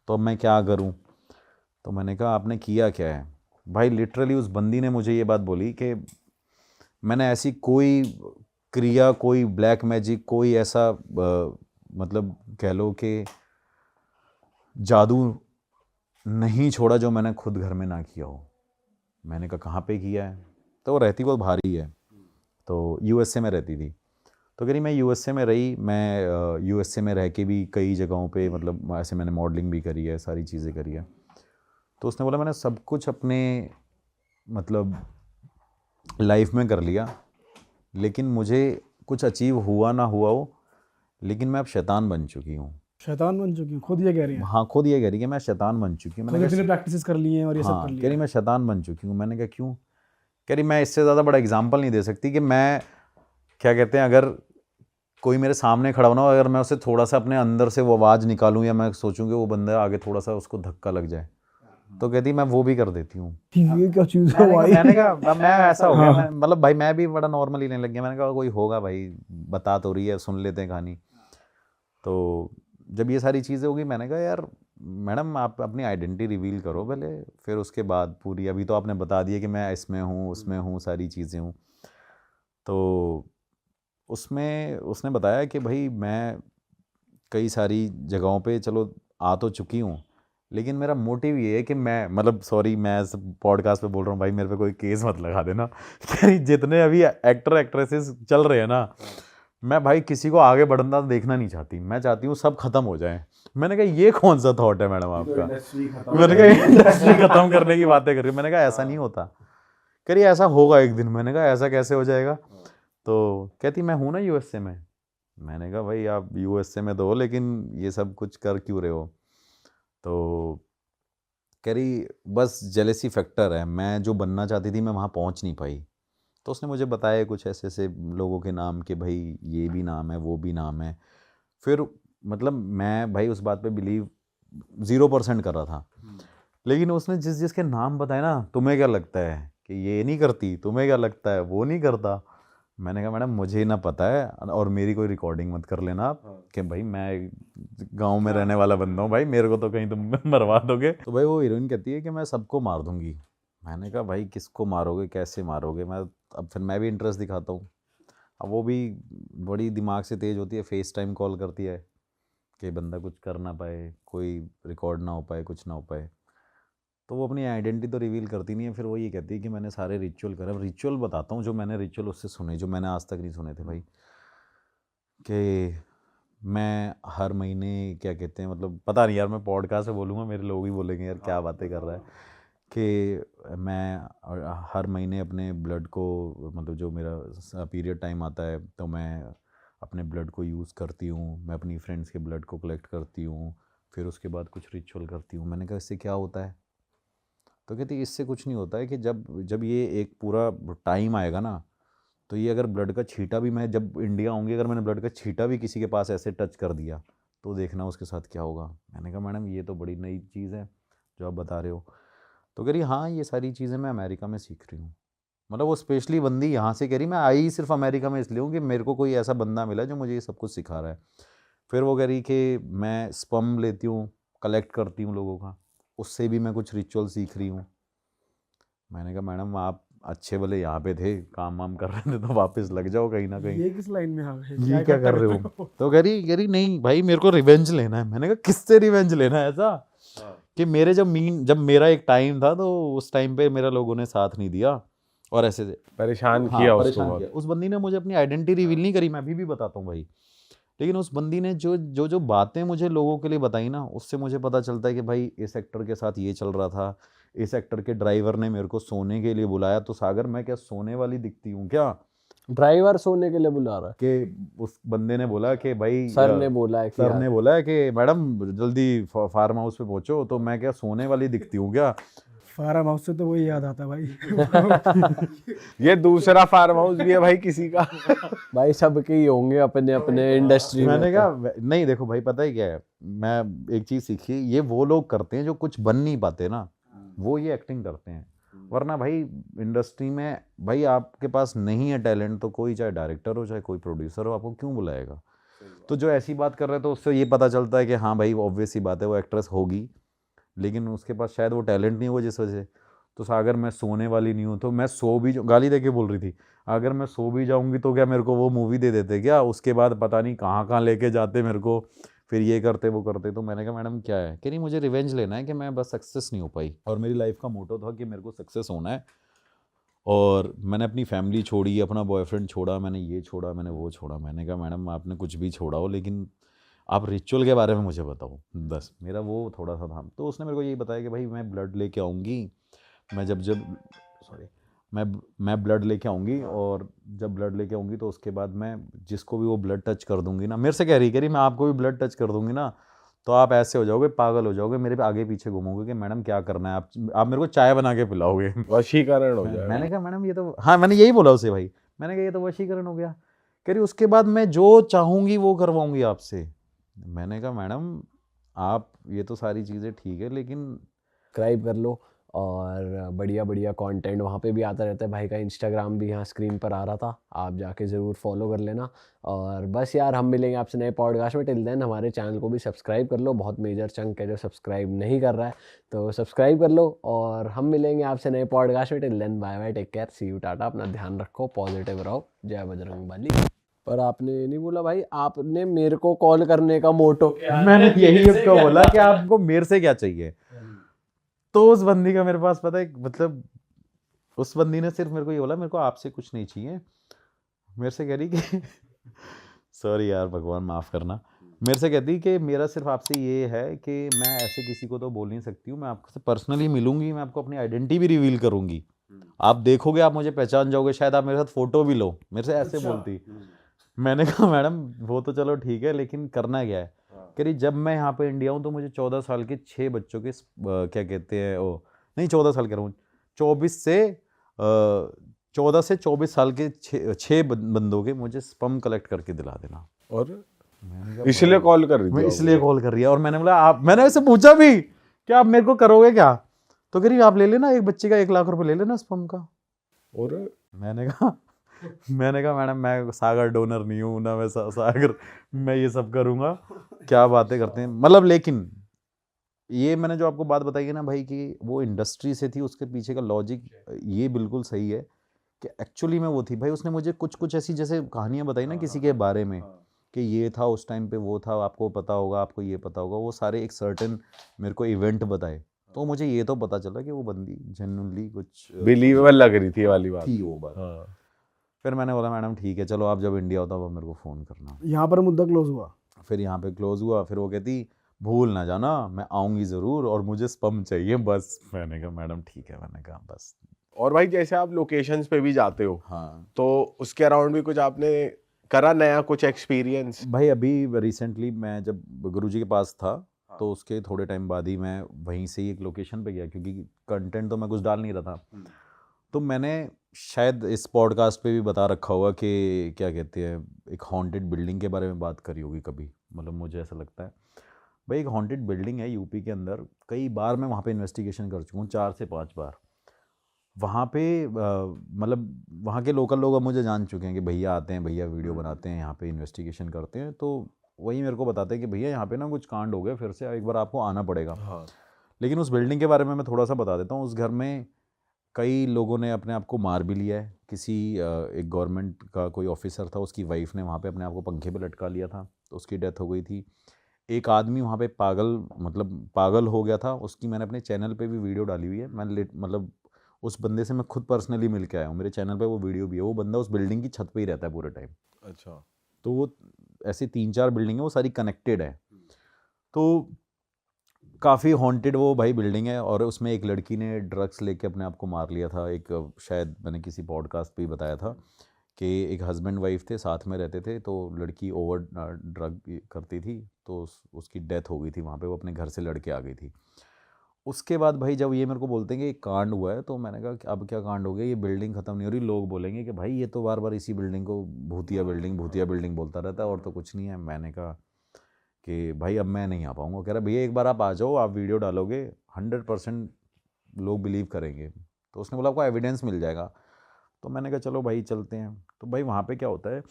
तो अब मैं क्या करूं? तो मैंने कहा आपने किया क्या है? भाई लिटरली उस बंदी ने मुझे ये बात बोली कि मैंने ऐसी कोई क्रिया, कोई ब्लैक मैजिक, कोई ऐसा मतलब कह लो कि जादू नहीं छोड़ा जो मैंने खुद घर में ना किया हो। मैंने कहा कहाँ पे किया है? तो वो रहती बहुत भारी है, तो यूएसए में रहती थी। तो कह रही मैं यूएसए में रही, मैं यूएसए में रह के भी कई जगहों पे मतलब ऐसे मैंने मॉडलिंग भी करी है, सारी चीज़ें करी है। तो उसने बोला मैंने सब कुछ अपने मतलब लाइफ में कर लिया, लेकिन मुझे कुछ अचीव हुआ ना हुआ हो, लेकिन मैं अब शैतान बन चुकी हूँ। शैतान बन चुकी हूँ, खुद ये कह रही है। हाँ, खुद ये कह रही कि मैं शैतान बन चुकी हूँ। खुद इतनी प्रैक्टिस कर ली हैं और ये सब हाँ, कर कह लिया। रही मैं शैतान बन चुकी हूँ। मैंने कहा क्यों? कह रही मैं इससे ज़्यादा बड़ा एग्जाम्पल नहीं दे सकती कि मैं क्या कहते हैं, अगर कोई मेरे सामने खड़ा होना, अगर मैं उसे थोड़ा सा अपने अंदर से वो आवाज़ निकालूं या मैं सोचूं कि वो बंदा आगे थोड़ा सा उसको धक्का लग जाए, तो कहती मैं वो भी कर देती हूँ। ये क्या चीज़ है भाई? मैंने कहा मैं ऐसा हो गया, मैं मतलब भाई मैं भी बड़ा नॉर्मल ही नहीं लग गया। मैंने कहा कोई होगा भाई, बता तो रही है, सुन लेते हैं कहानी। तो जब ये सारी चीज़ें होगी, मैंने कहा यार मैडम आप अपनी आइडेंटिटी रिवील करो पहले, फिर उसके बाद पूरी, अभी तो आपने बता दिया कि मैं इसमें हूँ, उसमें हूँ, सारी चीज़ें हूँ। तो उसमें उसने बताया कि भाई मैं कई सारी जगहों पे चलो आ तो चुकी हूँ, लेकिन मेरा मोटिव ये है कि मैं मतलब सॉरी मैं पॉडकास्ट पे बोल रहा हूँ भाई, मेरे पे कोई केस मत लगा देना कि जितने अभी एक्टर एक्ट्रेसेस चल रहे हैं ना, मैं भाई किसी को आगे बढ़ना देखना नहीं चाहती, मैं चाहती हूँ सब खत्म हो जाए। मैंने कहा ये कौन सा थॉट है मैडम आपका? मैंने कहा इंडस्ट्री खत्म करने की बातें कर रही। मैंने कहा ऐसा नहीं होता। करिए ऐसा होगा एक दिन। मैंने कहा ऐसा कैसे हो जाएगा? तो कहती मैं हूँ ना यूएसए में। मैंने कहा भाई आप यूएसए में तो हो, लेकिन ये सब कुछ कर क्यों रहे हो? तो कह रही बस जेलेसी फैक्टर है, मैं जो बनना चाहती थी मैं वहाँ पहुँच नहीं पाई। तो उसने मुझे बताया कुछ ऐसे ऐसे लोगों के नाम कि भाई ये भी नाम है, वो भी नाम है। फिर मतलब मैं भाई उस बात पे बिलीव 0% कर रहा था, लेकिन उसने जिस जिसके नाम बताए ना, तुम्हें क्या लगता है कि ये नहीं करती, तुम्हें क्या लगता है वो नहीं करता? मैंने कहा मैडम मुझे ना पता है, और मेरी कोई रिकॉर्डिंग मत कर लेना आप कि भाई मैं गांव में रहने वाला बंदा हूँ, भाई मेरे को तो कहीं तुम मरवा दोगे। तो भाई वो हीरोइन कहती है कि मैं सबको मार दूंगी। मैंने कहा भाई किसको मारोगे, कैसे मारोगे? अब फिर मैं भी इंटरेस्ट दिखाता हूँ। अब वो भी बड़ी दिमाग से तेज़ होती है, फेस टाइम कॉल करती है कि बंदा कुछ कर ना पाए, कोई रिकॉर्ड ना हो पाए, कुछ ना हो पाए। तो वो अपनी आइडेंटिटी तो रिवील करती नहीं है। फिर वो ये कहती है कि मैंने सारे रिचुअल करे। अब रिचुअल बताता हूँ जो मैंने रिचुअल उससे सुने, जो मैंने आज तक नहीं सुने थे भाई। कि मैं हर महीने क्या कहते हैं, मतलब पता नहीं यार, मैं पॉडकास्ट में बोलूँगा मेरे लोग ही बोलेंगे यार क्या बातें कर रहा है, कि मैं हर महीने अपने ब्लड को, मतलब जो मेरा पीरियड टाइम आता है तो मैं अपने ब्लड को यूज़ करती हूँ, मैं अपनी फ्रेंड्स के ब्लड को कलेक्ट करती हूँ, फिर उसके बाद कुछ रिचुअल करती हूँ। मैंने कहा इससे क्या होता है? तो कहती इससे कुछ नहीं होता है कि जब जब ये एक पूरा टाइम आएगा ना, तो ये अगर ब्लड का छींटा भी, मैं जब इंडिया आऊँगी अगर मैंने ब्लड का छींटा भी किसी के पास ऐसे टच कर दिया, तो देखना उसके साथ क्या होगा। मैंने कहा मैडम ये तो बड़ी नई चीज़ है जो आप बता रहे हो। तो कह रही हाँ ये सारी चीज़ें मैं अमेरिका में सीख रही हूँ। मतलब वो स्पेशली बंदी यहाँ से कह रही मैं आई सिर्फ अमेरिका में इसलिए हूँ कि मेरे को कोई ऐसा बंदा मिला जो मुझे ये सब कुछ सिखा रहा है। फिर वो कह रही कि मैं स्पर्म लेती हूँ, कलेक्ट करती हूँ लोगों का, उससे भी मैं कुछ रिचुअल सीख रही हूँ। मैंने कहा मैडम आप अच्छे भले यहाँ पे थे, काम वाम कर रहे थे, तो वापस लग जाओ कहीं ना कहीं। ये किस लाइन में आ गए? ये क्या कर रहे हो? तो कह रही नहीं भाई मेरे को रिवेंज लेना है। मैंने कहा किससे रिवेंज लेना है? ऐसा कि मेरे जब मेरा एक टाइम था तो उस टाइम पे मेरा लोगों ने साथ नहीं दिया और ऐसे परेशान हाँ, किया उसको परेशान बहुत। किया। उस बंदी ने मुझे अपनी आइडेंटिटी रिवील नहीं करी, मैं अभी भी बताता हूँ भाई। लेकिन उस बंदी ने जो जो जो बातें मुझे लोगों के लिए बताई ना, उससे मुझे पता चलता है कि भाई इस एक्टर के साथ ये चल रहा था, इस एक्टर के ड्राइवर ने मेरे को सोने के लिए बुलाया। तो सागर मैं क्या सोने वाली दिखती हूँ क्या? ड्राइवर सोने के लिए बुला रहा है? कि उस बंदे ने बोला कि भाई सर ने बोला है कि सर ने बोला है कि मैडम जल्दी फार्म हाउस पे पहुंचो। तो मैं क्या सोने वाली दिखती हूँ क्या? फार्म हाउस से तो वही याद आता है भाई। ये दूसरा फार्म हाउस भी है भाई किसी का। भाई सबके ही होंगे अपने अपने इंडस्ट्री में। मैंने कहा नहीं देखो भाई, पता ही क्या है, मैं एक चीज़ सीखी, ये वो लोग करते हैं जो कुछ बन नहीं पाते ना, वो ये एक्टिंग करते हैं। वरना भाई इंडस्ट्री में भाई आपके पास नहीं है टैलेंट तो कोई चाहे डायरेक्टर हो चाहे कोई प्रोड्यूसर हो आपको क्यों बुलाएगा। तो जो ऐसी बात कर रहे हैं तो उससे ये पता चलता है कि हाँ भाई ऑब्वियस ही बात है वो एक्ट्रेस होगी, लेकिन उसके पास शायद वो टैलेंट नहीं होगा जिस वजह से। तो अगर मैं सोने वाली नहीं हूँ तो मैं सो भी गाली दे के बोल रही थी, अगर मैं सो भी जाऊँगी तो क्या मेरे को वो मूवी दे देते क्या, उसके बाद पता नहीं कहाँ कहाँ लेके जाते मेरे को, फिर ये करते वो करते। तो मैंने कहा मैडम क्या है, कि नहीं मुझे रिवेंज लेना है कि मैं बस सक्सेस नहीं हो पाई, और मेरी लाइफ का मोटो था कि मेरे को सक्सेस होना है। और मैंने अपनी फैमिली छोड़ी, अपना बॉयफ्रेंड छोड़ा, मैंने ये छोड़ा, मैंने वो छोड़ा। मैंने कहा मैडम आपने कुछ भी छोड़ा हो लेकिन आप रिचुअल के बारे में मुझे बताओ, बस मेरा वो थोड़ा सा था। तो उसने मेरे को यही बताया कि भाई मैं ब्लड लेके आऊँगी, मैं जब सॉरी मैं ब्लड लेके आऊँगी, और जब ब्लड लेके आऊँगी तो उसके बाद मैं जिसको भी वो ब्लड टच कर दूँगी ना, मेरे से कह रही मैं आपको भी ब्लड टच कर दूँगी ना तो आप ऐसे हो जाओगे, पागल हो जाओगे, मेरे पे आगे पीछे घूमोगे कि मैडम क्या करना है, आप मेरे को चाय बना के पिलाओगे। वशीकरण हो जाएगा। मैंने कहा मैडम ये तो, हाँ मैंने यही बोला उसे भाई, मैंने कहा ये तो वशीकरण हो गया। कह रही उसके बाद मैं जो चाहूँगी वो करवाऊँगी आपसे। मैंने कहा मैडम आप ये तो सारी चीज़ें ठीक है लेकिन सब्सक्राइब कर लो, और बढ़िया बढ़िया कंटेंट वहाँ पे भी आता रहता है। भाई का इंस्टाग्राम भी यहाँ स्क्रीन पर आ रहा था, आप जाके ज़रूर फॉलो कर लेना। और बस यार हम मिलेंगे आपसे नए पॉडकास्ट में। टिल देन हमारे चैनल को भी सब्सक्राइब कर लो, बहुत मेजर चंक है जो सब्सक्राइब नहीं कर रहा है, तो सब्सक्राइब कर लो। और हम मिलेंगे आपसे नए पॉडकास्ट में। Till then bye bye, take care, see you, tata. अपना ध्यान रखो, पॉजिटिव रहो, जय बजरंगबली। पर आपने ये नहीं बोला भाई, आपने मेरे को कॉल करने का मोटो क्या है? मैंने यही उसको बोला कि आपको मेरे से क्या चाहिए। तो उस बंदी का मेरे पास पता है मतलब, उस बंदी ने सिर्फ मेरे को ये बोला मेरे को आपसे कुछ नहीं चाहिए। मेरे से कह रही कि सॉरी यार भगवान माफ़ करना, मेरे से कहती कि मेरा सिर्फ आपसे ये है कि मैं ऐसे किसी को तो बोल नहीं सकती हूँ, मैं आपसे पर्सनली मिलूंगी, मैं आपको अपनी आइडेंटिटी भी रिवील करूंगी, आप देखोगे आप मुझे पहचान जाओगे, शायद आप मेरे साथ फोटो भी लो, मेरे से ऐसे बोलती। मैंने कहा मैडम वो तो चलो ठीक है लेकिन करना क्या है। कह रही जब मैं यहाँ पे इंडिया हूँ तो मुझे 14 साल के 6 बच्चों के क्या कहते हैं ओ नहीं 14 साल कह रहा हूँ, 14 से 24 साल के 6 बंदों के मुझे स्पर्म कलेक्ट करके दिला देना। और मैंने कहा इसलिए कॉल कर रही मैं थी इसलिए आपको? कॉल कर रही है। और मैंने बोला आप, मैंने वैसे पूछा भी कि आप मेरे को करोगे क्या, तो कह रही आप ले लेना, एक बच्चे का 1 लाख रुपए ले लेना स्पर्म का। और मैंने कहा मैडम मैं सागर डोनर नहीं हूँ ना, मैं सागर मैं ये सब करूँगा, क्या बातें करते हैं मतलब। लेकिन ये मैंने जो आपको बात बताई है ना भाई कि वो इंडस्ट्री से थी, उसके पीछे का लॉजिक ये बिल्कुल सही है कि एक्चुअली में वो थी भाई, उसने मुझे कुछ कुछ ऐसी जैसे कहानियाँ बताई ना किसी के बारे में कि ये था उस टाइम पे, वो था, आपको पता होगा, आपको ये पता होगा, वो सारे एक सर्टेन मेरे को इवेंट बताए, तो मुझे ये तो पता चला कि वो बंदी जेन्युइनली कुछ बिलीवेबल लग रही थी ये वाली बात। थी वो बात। फिर मैंने बोला मैडम ठीक है चलो आप जब इंडिया होता अब मेरे को फ़ोन करना। यहाँ पर मुद्दा क्लोज हुआ। फिर यहाँ पे क्लोज हुआ, फिर वो कहती भूल ना जाना मैं आऊँगी ज़रूर और मुझे स्पर्म चाहिए बस। मैंने कहा मैडम ठीक है, मैंने कहा बस। और भाई जैसे आप लोकेशंस पे भी जाते हो, हाँ तो उसके अराउंड भी कुछ आपने करा नया, कुछ एक्सपीरियंस? भाई अभी रिसेंटली मैं जब गुरुजी के पास था तो उसके थोड़े टाइम बाद ही मैं वहीं से ही एक लोकेशन पे गया, क्योंकि कंटेंट तो मैं कुछ डाल नहीं रहा था। तो मैंने शायद इस पॉडकास्ट पे भी बता रखा होगा कि क्या कहते हैं, एक हॉन्टेड बिल्डिंग के बारे में बात करी होगी कभी, मतलब मुझे ऐसा लगता है। भाई एक हॉन्टेड बिल्डिंग है यूपी के अंदर, कई बार मैं वहाँ पे इन्वेस्टिगेशन कर चुका हूँ, 4 से 5 बार। वहाँ पे मतलब वहाँ के लोकल लोग अब मुझे जान चुके हैं कि भैया आते हैं, भैया वीडियो बनाते हैं, यहाँ पे इन्वेस्टिगेशन करते हैं, तो वही मेरे को बताते हैं कि भैया यहाँ पे ना कुछ कांड हो गया, फिर से एक बार आपको आना पड़ेगा। हाँ। लेकिन उस बिल्डिंग के बारे में मैं थोड़ा सा बता देता हूँ। उस घर में कई लोगों ने अपने आप को मार भी लिया है। किसी एक गवर्नमेंट का कोई ऑफिसर था, उसकी वाइफ ने वहाँ पे अपने आप को पंखे पे लटका लिया था, तो उसकी डेथ हो गई थी। एक आदमी वहाँ पे पागल हो गया था, उसकी मैंने अपने चैनल पे भी वीडियो डाली हुई है। मतलब उस बंदे से मैं खुद पर्सनली मिल के आया हूँ, मेरे चैनल पे वो वीडियो भी है। वो बंदा उस बिल्डिंग की छत पे ही रहता है पूरे टाइम। अच्छा। तो वो ऐसे 3-4 बिल्डिंग है, वो सारी कनेक्टेड है, तो काफ़ी हॉन्टेड वो भाई बिल्डिंग है। और उसमें एक लड़की ने ड्रग्स लेके अपने आप को मार लिया था। एक शायद मैंने किसी पॉडकास्ट पे ही बताया था कि एक हस्बैंड वाइफ थे, साथ में रहते थे, तो लड़की ओवर ड्रग करती थी, तो उसकी डेथ हो गई थी वहाँ पे, वो अपने घर से लड़के आ गई थी। उसके बाद भाई जब ये मेरे को बोलते हैं कि एक कांड हुआ है, तो मैंने कहा कि अब क्या कांड हो गया, ये बिल्डिंग ख़त्म नहीं हो रही, लोग बोलेंगे कि भाई ये तो बार बार इसी बिल्डिंग को भूतिया बिल्डिंग बोलता रहता है और तो कुछ नहीं है। मैंने कहा कि भाई अब मैं नहीं आ पाऊँगा। कह रहा भैया एक बार आप आ जाओ, आप वीडियो डालोगे 100% लोग बिलीव करेंगे। तो उसने बोला आपको एविडेंस मिल जाएगा। तो मैंने कहा चलो भाई चलते हैं। तो भाई वहाँ पे क्या होता है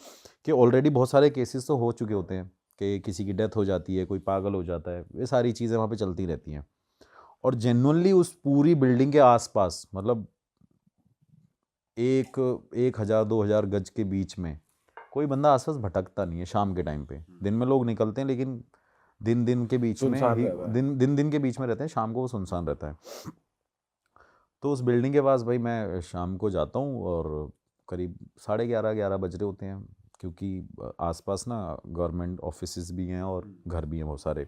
कि ऑलरेडी बहुत सारे केसेस तो हो चुके होते हैं कि किसी की डेथ हो जाती है, कोई पागल हो जाता है, ये सारी चीज़ें वहाँ पे चलती रहती हैं। और जेन्युइनली उस पूरी बिल्डिंग के आसपास मतलब 1,000 2,000 गज के बीच में कोई बंदा आसपास भटकता नहीं है शाम के टाइम पे। दिन में लोग निकलते हैं लेकिन दिन के बीच में सुनसान ही रहता है। दिन के बीच में रहते हैं, शाम को वो सुनसान रहता है। तो उस बिल्डिंग के पास भाई मैं शाम को जाता हूँ और करीब 11:30 बज रहे होते हैं, क्योंकि आसपास ना गवर्नमेंट ऑफिसेज भी हैं और घर भी हैं बहुत सारे।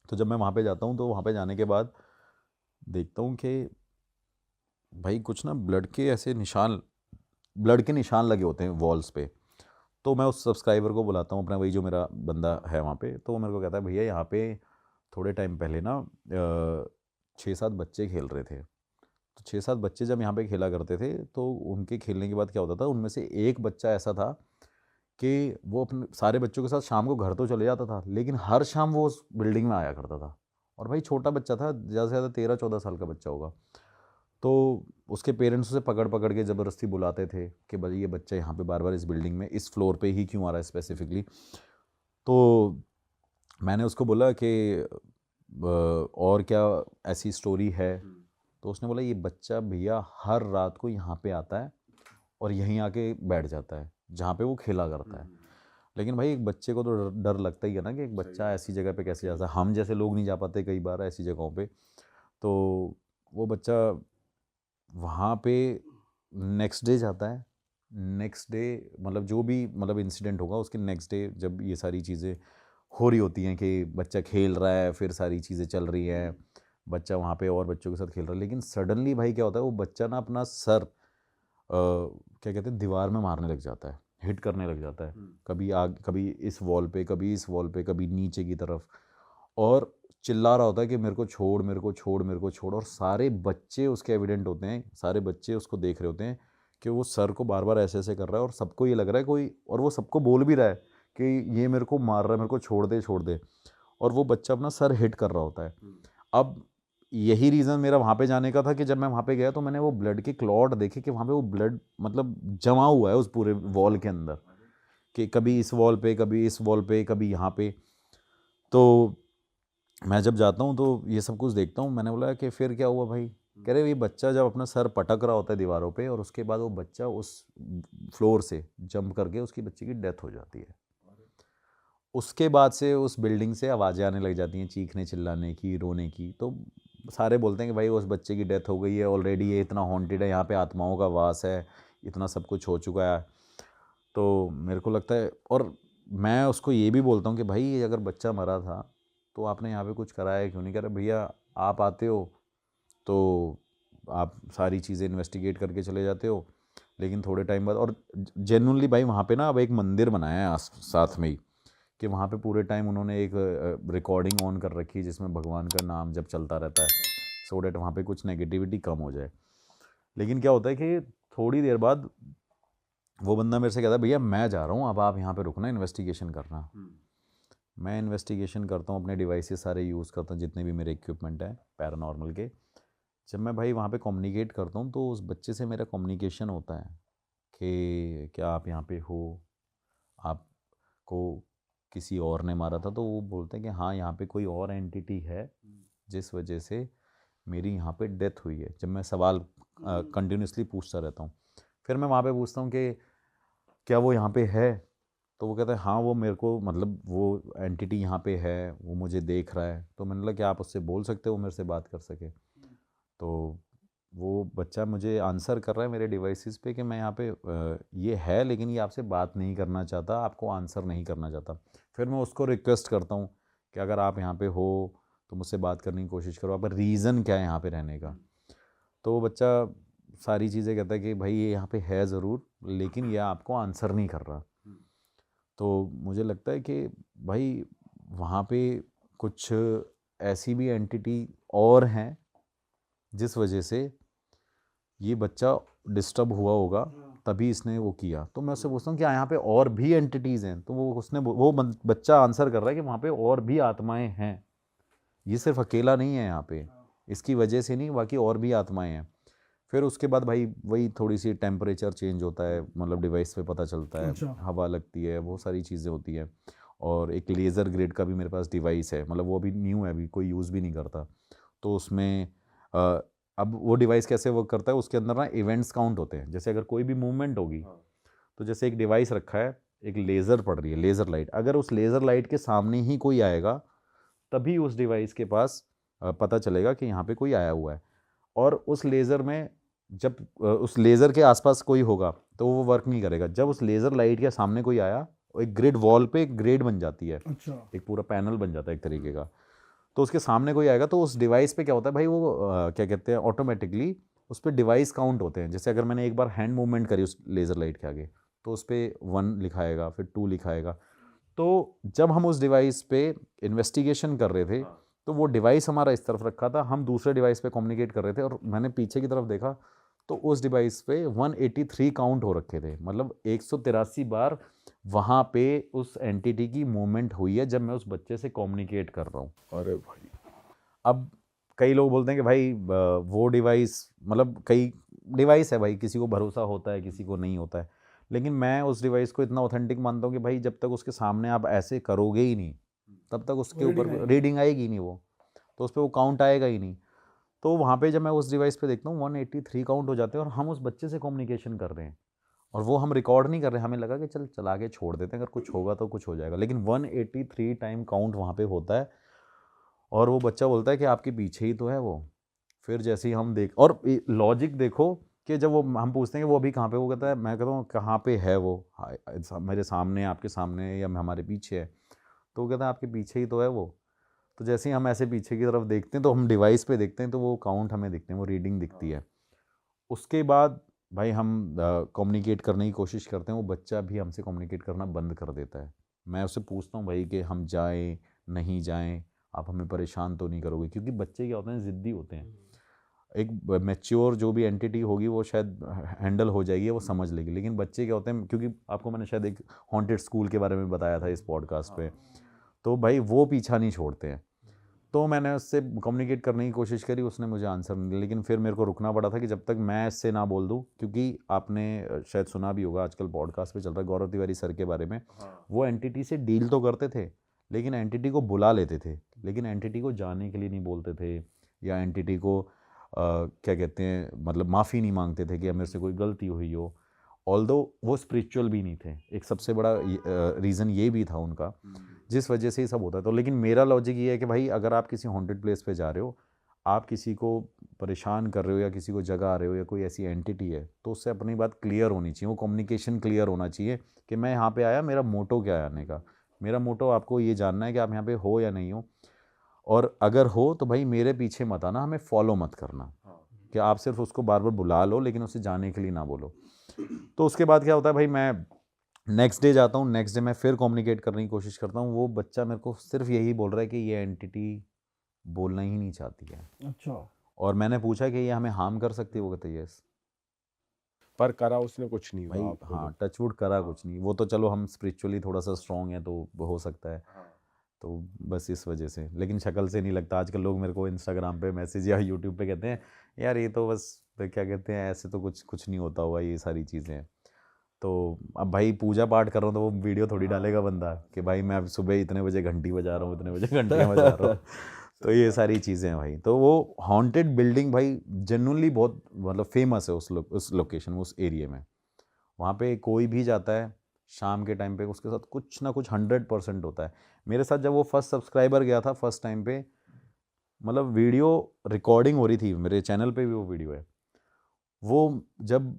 तो जब मैं वहाँ पे जाता हूँ तो वहाँ पे जाने के बाद देखता हूँ कि भाई कुछ ना ब्लड के निशान लगे होते हैं वॉल्स पे। तो मैं उस सब्सक्राइबर को बुलाता हूँ अपना, वही जो मेरा बंदा है वहाँ पे। तो वो मेरे को कहता है भैया यहाँ पे थोड़े टाइम पहले ना 6-7 बच्चे खेल रहे थे। तो 6-7 बच्चे जब यहाँ पे खेला करते थे तो उनके खेलने के बाद क्या होता था, उनमें से एक बच्चा ऐसा था कि वो अपने सारे बच्चों के साथ शाम को घर तो चले जाता था, लेकिन हर शाम वो उस बिल्डिंग में आया करता था। और भाई छोटा बच्चा था, ज़्यादा से ज़्यादा 13-14 साल का बच्चा होगा। तो उसके पेरेंट्स उसे पकड़ पकड़ के ज़बरदस्ती बुलाते थे कि भाई ये बच्चा यहाँ पे बार बार इस बिल्डिंग में इस फ्लोर पे ही क्यों आ रहा है स्पेसिफिकली। तो मैंने उसको बोला कि और क्या ऐसी स्टोरी है। तो उसने बोला ये बच्चा भैया हर रात को यहाँ पे आता है और यहीं आके बैठ जाता है जहाँ पे वो खेला करता है। लेकिन भाई एक बच्चे को तो डर लगता ही है ना कि एक बच्चा ऐसी जगह पे कैसे जाता है। हम जैसे लोग नहीं जा पाते कई बार ऐसी जगहों पे। तो वो बच्चा वहाँ पे नेक्स्ट डे जाता है। नेक्स्ट डे मतलब जो भी मतलब इंसिडेंट होगा उसके नेक्स्ट डे जब ये सारी चीज़ें हो रही होती हैं कि बच्चा खेल रहा है, फिर सारी चीज़ें चल रही हैं, बच्चा वहाँ पे और बच्चों के साथ खेल रहा है, लेकिन सडनली भाई क्या होता है वो बच्चा ना अपना सर क्या कहते हैं दीवार में मारने लग जाता है, हिट करने लग जाता है। कभी इस वॉल पे, कभी इस वॉल पे, कभी नीचे की तरफ, और चिल्ला रहा होता है कि मेरे को छोड़, मेरे को छोड़, मेरे को छोड़। और सारे बच्चे उसके एविडेंट होते हैं, सारे बच्चे उसको देख रहे होते हैं कि वो सर को बार बार ऐसे ऐसे कर रहा है और सबको ये लग रहा है कोई, और वो सबको बोल भी रहा है कि ये मेरे को मार रहा है, मेरे को छोड़ दे छोड़ दे। और वो बच्चा अपना सर हिट कर रहा होता है। अब यही रीज़न मेरा वहाँ पे जाने का था कि जब मैं वहाँ पे गया तो मैंने वो ब्लड के क्लॉट देखे कि वहाँ पे वो ब्लड मतलब जमा हुआ है उस पूरे वॉल के अंदर, कि कभी इस वॉल पे, कभी इस वॉल पे, कभी यहाँ पे। तो मैं जब जाता हूँ तो ये सब कुछ देखता हूँ। मैंने बोला कि फिर क्या हुआ भाई? कह रहे ये बच्चा जब अपना सर पटक रहा होता है दीवारों पे और उसके बाद वो बच्चा उस फ्लोर से जंप करके उसकी बच्ची की डेथ हो जाती है। उसके बाद से उस बिल्डिंग से आवाज़ें आने लग जाती हैं, चीखने चिल्लाने की, रोने की। तो सारे बोलते हैं कि भाई उस बच्चे की डेथ हो गई है ऑलरेडी, ये इतना हॉन्टेड है, यहाँ पे आत्माओं का वास है, इतना सब कुछ हो चुका है। तो मेरे को लगता है, और मैं उसको ये भी बोलता हूँ कि भाई ये अगर बच्चा मरा था तो आपने यहाँ पे कुछ कराया क्यों नहीं? कह रहा भैया आप आते हो तो आप सारी चीज़ें इन्वेस्टिगेट करके चले जाते हो, लेकिन थोड़े टाइम बाद, और जेन्युइनली भाई वहाँ पे ना अब एक मंदिर बनाया है साथ में ही, कि वहाँ पे पूरे टाइम उन्होंने एक रिकॉर्डिंग ऑन कर रखी है जिसमें भगवान का नाम जब चलता रहता है, सो डैट वहाँ पे कुछ नेगेटिविटी कम हो जाए। लेकिन क्या होता है कि थोड़ी देर बाद वो बंदा मेरे से कहता है भैया मैं जा रहा हूँ, अब आप यहाँ पे रुकना, इन्वेस्टिगेशन करना। मैं इन्वेस्टिगेशन करता हूँ, अपने डिवाइसेस सारे यूज़ करता हूँ जितने भी मेरे इक्विपमेंट हैं पैरानॉर्मल के। जब मैं भाई वहाँ पे कम्युनिकेट करता हूँ तो उस बच्चे से मेरा कम्युनिकेशन होता है कि क्या आप यहाँ पे हो, आपको किसी और ने मारा था? तो वो बोलते हैं कि हाँ यहाँ पे कोई और एंटिटी है जिस वजह से मेरी यहाँ पे डेथ हुई है। जब मैं सवाल कंटिन्यूसली पूछता रहता हूँ, फिर मैं वहाँ पे पूछता हूँ कि क्या वो यहाँ पे है? तो वो कहता है हाँ वो मेरे को मतलब वो एंटिटी यहाँ पे है, वो मुझे देख रहा है। तो मैंने बोला कि आप उससे बोल सकते हो, मेरे से बात कर सके? तो वो बच्चा मुझे आंसर कर रहा है मेरे डिवाइसेस पे कि मैं यहाँ पे ये है लेकिन ये आपसे बात नहीं करना चाहता, आपको आंसर नहीं करना चाहता। फिर मैं उसको रिक्वेस्ट करता हूँ कि अगर आप यहाँ पे हो तो मुझसे बात करने की कोशिश करो, आपका रीज़न क्या है यहाँ पे रहने का? तो वो बच्चा सारी चीज़ें कहता है कि भाई ये यहाँ पे है ज़रूर लेकिन ये आपको आंसर नहीं कर रहा। तो मुझे लगता है कि भाई वहाँ पे कुछ ऐसी भी एंटिटी और हैं जिस वजह से ये बच्चा डिस्टर्ब हुआ होगा, तभी इसने वो किया। तो मैं उससे पूछता हूँ कि यहाँ पे और भी एंटिटीज़ हैं? तो वो बच्चा आंसर कर रहा है कि वहाँ पे और भी आत्माएं हैं, ये सिर्फ अकेला नहीं है यहाँ पे, इसकी वजह से नहीं, बाकी और भी आत्माएं हैं। फिर उसके बाद भाई वही थोड़ी सी टेम्परेचर चेंज होता है, मतलब डिवाइस पे पता चलता है, अच्छा। हवा लगती है, बहुत सारी चीज़ें होती है। और एक लेज़र ग्रेड का भी मेरे पास डिवाइस है, मतलब वो अभी न्यू है, अभी कोई यूज़ भी नहीं करता। तो उसमें अब वो डिवाइस कैसे वर्क करता है, उसके अंदर ना इवेंट्स काउंट होते हैं। जैसे अगर कोई भी मूवमेंट होगी, तो जैसे एक डिवाइस रखा है, एक लेज़र पड़ रही है, लेज़र लाइट, अगर उस लेज़र लाइट के सामने ही कोई आएगा तभी उस डिवाइस के पास पता चलेगा कि यहाँ पे कोई आया हुआ है। और उस लेज़र में जब उस लेज़र के आसपास कोई होगा तो वो वर्क नहीं करेगा। जब उस लेज़र लाइट के सामने कोई आया, एक ग्रिड वॉल पे एक ग्रिड बन जाती है, अच्छा। एक पूरा पैनल बन जाता है एक तरीके का। तो उसके सामने कोई आएगा तो उस डिवाइस पे क्या होता है भाई, वो क्या कहते हैं, ऑटोमेटिकली उस पर डिवाइस काउंट होते हैं। जैसे अगर मैंने एक बार हैंड मूवमेंट करी उस लेज़र लाइट के आगे, तो उस पर 1 लिखाएगा, फिर 2 लिखाएगा। तो जब हम उस डिवाइस पे इन्वेस्टिगेशन कर रहे थे, तो वो डिवाइस हमारा इस तरफ रखा था, हम दूसरे डिवाइस पे कम्युनिकेट कर रहे थे, और मैंने पीछे की तरफ देखा तो उस डिवाइस पे 183 काउंट हो रखे थे, मतलब 183 बार वहाँ पे उस एंटिटी की मूवमेंट हुई है जब मैं उस बच्चे से कम्युनिकेट कर रहा हूँ। अरे भाई, अब कई लोग बोलते हैं कि भाई वो डिवाइस, मतलब कई डिवाइस है भाई, किसी को भरोसा होता है, किसी को नहीं होता है। लेकिन मैं उस डिवाइस को इतना ऑथेंटिक मानता हूँ कि भाई जब तक उसके सामने आप ऐसे करोगे ही नहीं, तब तक उसके ऊपर रीडिंग आएगी ही नहीं, वो तो उस पर वो काउंट आएगा ही नहीं। तो वहाँ पे जब मैं उस डिवाइस पे देखता हूँ 183 काउंट हो जाते हैं, और हम उस बच्चे से कम्युनिकेशन कर रहे हैं, और वो हम रिकॉर्ड नहीं कर रहे हैं। हमें लगा कि चल चला के छोड़ देते हैं, अगर कुछ होगा तो कुछ हो जाएगा, लेकिन 183 टाइम काउंट वहाँ पे होता है। और वो बच्चा बोलता है कि आपके पीछे ही तो है वो। फिर जैसे ही हम देख, और लॉजिक देखो कि जब वो हम पूछते हैं कि वो अभी कहाँ पे, वो कहता है, मैं कहता हूँ कहाँ पे है वो, मेरे सामने, आपके सामने, या हमारे पीछे है। तो वो कहता है आपके पीछे ही तो है वो। तो जैसे ही हम ऐसे पीछे की तरफ देखते हैं, तो हम डिवाइस पे देखते हैं, तो वो काउंट हमें दिखते हैं, वो रीडिंग दिखती है। उसके बाद भाई हम कम्युनिकेट करने की कोशिश करते हैं, वो बच्चा भी हमसे कम्युनिकेट करना बंद कर देता है। मैं उससे पूछता हूँ भाई कि हम जाएं, नहीं जाएं, आप हमें परेशान तो नहीं करोगे, क्योंकि बच्चे क्या होते हैं, ज़िद्दी होते हैं। एक मैच्योर जो भी एंटिटी होगी वो शायद हैंडल हो जाएगी, वो समझ लेगी। लेकिन बच्चे क्या होते हैं, क्योंकि आपको मैंने शायद एक हॉन्टेड स्कूल के बारे में बताया था इस पॉडकास्ट पे, तो भाई वो पीछा नहीं छोड़ते हैं। तो मैंने उससे कम्युनिकेट करने की कोशिश करी, उसने मुझे आंसर नहीं दिया, लेकिन फिर मेरे को रुकना पड़ा था कि जब तक मैं इससे ना बोल दूं, क्योंकि आपने शायद सुना भी होगा, आजकल पॉडकास्ट पे चल रहा है गौरव तिवारी सर के बारे में। वो एंटिटी से डील तो करते थे, लेकिन एंटिटी को बुला लेते थे, लेकिन एंटिटी को जाने के लिए नहीं बोलते थे, या एंटिटी को क्या कहते हैं, मतलब माफ़ी नहीं मांगते थे कि मेरे से कोई गलती हुई हो। ऑल्दो वो स्पिरिचुअल भी नहीं थे, एक सबसे बड़ा रीज़न ये भी था उनका, जिस वजह से ये सब होता है। तो लेकिन मेरा लॉजिक ये है कि भाई अगर आप किसी हॉन्टेड प्लेस पे जा रहे हो, आप किसी को परेशान कर रहे हो या किसी को जगा रहे हो या कोई ऐसी एंटिटी है, तो उससे अपनी बात क्लियर होनी चाहिए, वो कम्युनिकेशन क्लियर होना चाहिए कि मैं यहाँ पे आया, मेरा मोटो क्या है आने का। मेरा मोटो आपको ये जानना है कि आप यहाँ पे हो या नहीं हो, और अगर हो तो भाई मेरे पीछे मत आना, हमें फॉलो मत करना, कि आप सिर्फ उसको बार बार बुला लो लेकिन उसे जाने के लिए ना बोलो। तो उसके बाद क्या होता है भाई, मैं नेक्स्ट डे जाता हूँ, नेक्स्ट डे मैं फिर कम्युनिकेट करने की कोशिश करता हूँ। वो बच्चा मेरे को सिर्फ यही बोल रहा है कि ये एंटिटी बोलना ही नहीं चाहती है। अच्छा। और मैंने पूछा कि ये हमें हार्म कर सकती है, वो कहते यस। पर करा उसने कुछ नहीं भाई हुआ आपको? हाँ, टचवुड करा कुछ नहीं, वो तो चलो हम स्पिरिचुअली थोड़ा सा स्ट्रॉन्ग है तो हो सकता है, तो बस इस वजह से। लेकिन शक्ल से नहीं लगता। आजकल लोग मेरे को इंस्टाग्राम पे मैसेज या यूट्यूब पे कहते हैं यार ये तो बस क्या कहते हैं, ऐसे तो कुछ नहीं होता हुआ, ये सारी चीज़ें हैं। तो अब भाई पूजा पाठ कर रहा हूँ तो वो वीडियो थोड़ी डालेगा बंदा कि भाई मैं अब सुबह इतने बजे घंटी बजा रहा हूँ, इतने बजे घंटियाँ बजा रहा हूँ। तो ये सारी चीज़ें हैं भाई। तो वो हॉन्टेड बिल्डिंग भाई जेन्युइनली बहुत मतलब फेमस है उस लोकेशन में, उस एरिया में। वहाँ पे कोई भी जाता है शाम के टाइम पे, उसके साथ कुछ ना कुछ 100% होता है। मेरे साथ जब वो फर्स्ट सब्सक्राइबर गया था फर्स्ट टाइम पे, मतलब वीडियो रिकॉर्डिंग हो रही थी, मेरे चैनल पे भी वो वीडियो है। वो जब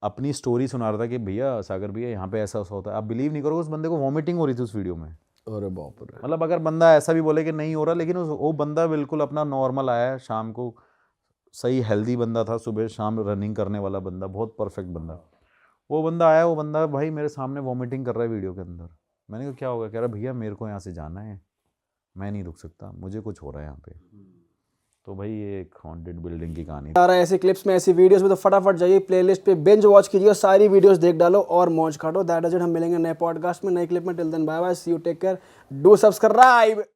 अपनी स्टोरी सुना रहा था कि भैया सागर भैया यहाँ पे ऐसा होता है, आप बिलीव नहीं करोगे उस बंदे को वॉमिटिंग हो रही थी उस वीडियो में। अरे बाप रे। मतलब अगर बंदा ऐसा भी बोले कि नहीं हो रहा, लेकिन वो बंदा बिल्कुल अपना नॉर्मल आया है शाम को, सही हेल्दी बंदा था, सुबह शाम रनिंग करने वाला बंदा, बहुत परफेक्ट बंदा। वो बंदा आया, वो बंदा भाई मेरे सामने वॉमिटिंग कर रहा है वीडियो के अंदर। मैंने कहा क्या होगा, कह रहा भैया मेरे को यहाँ से जाना है, मैं नहीं रुक सकता, मुझे कुछ हो रहा है यहाँ पे। तो भाई ये एक हॉन्टेड बिल्डिंग की कहानी। आ रहा है ऐसे क्लिप्स में, ऐसी वीडियोस में, तो फटाफट जाइए प्लेलिस्ट पे बिंज वॉच कीजिए और सारी वीडियोस देख डालो और मौज काटो। That is it. हम मिलेंगे नए पॉडकास्ट में, नए क्लिप में। Till then bye bye, see you, take care, do subscribe.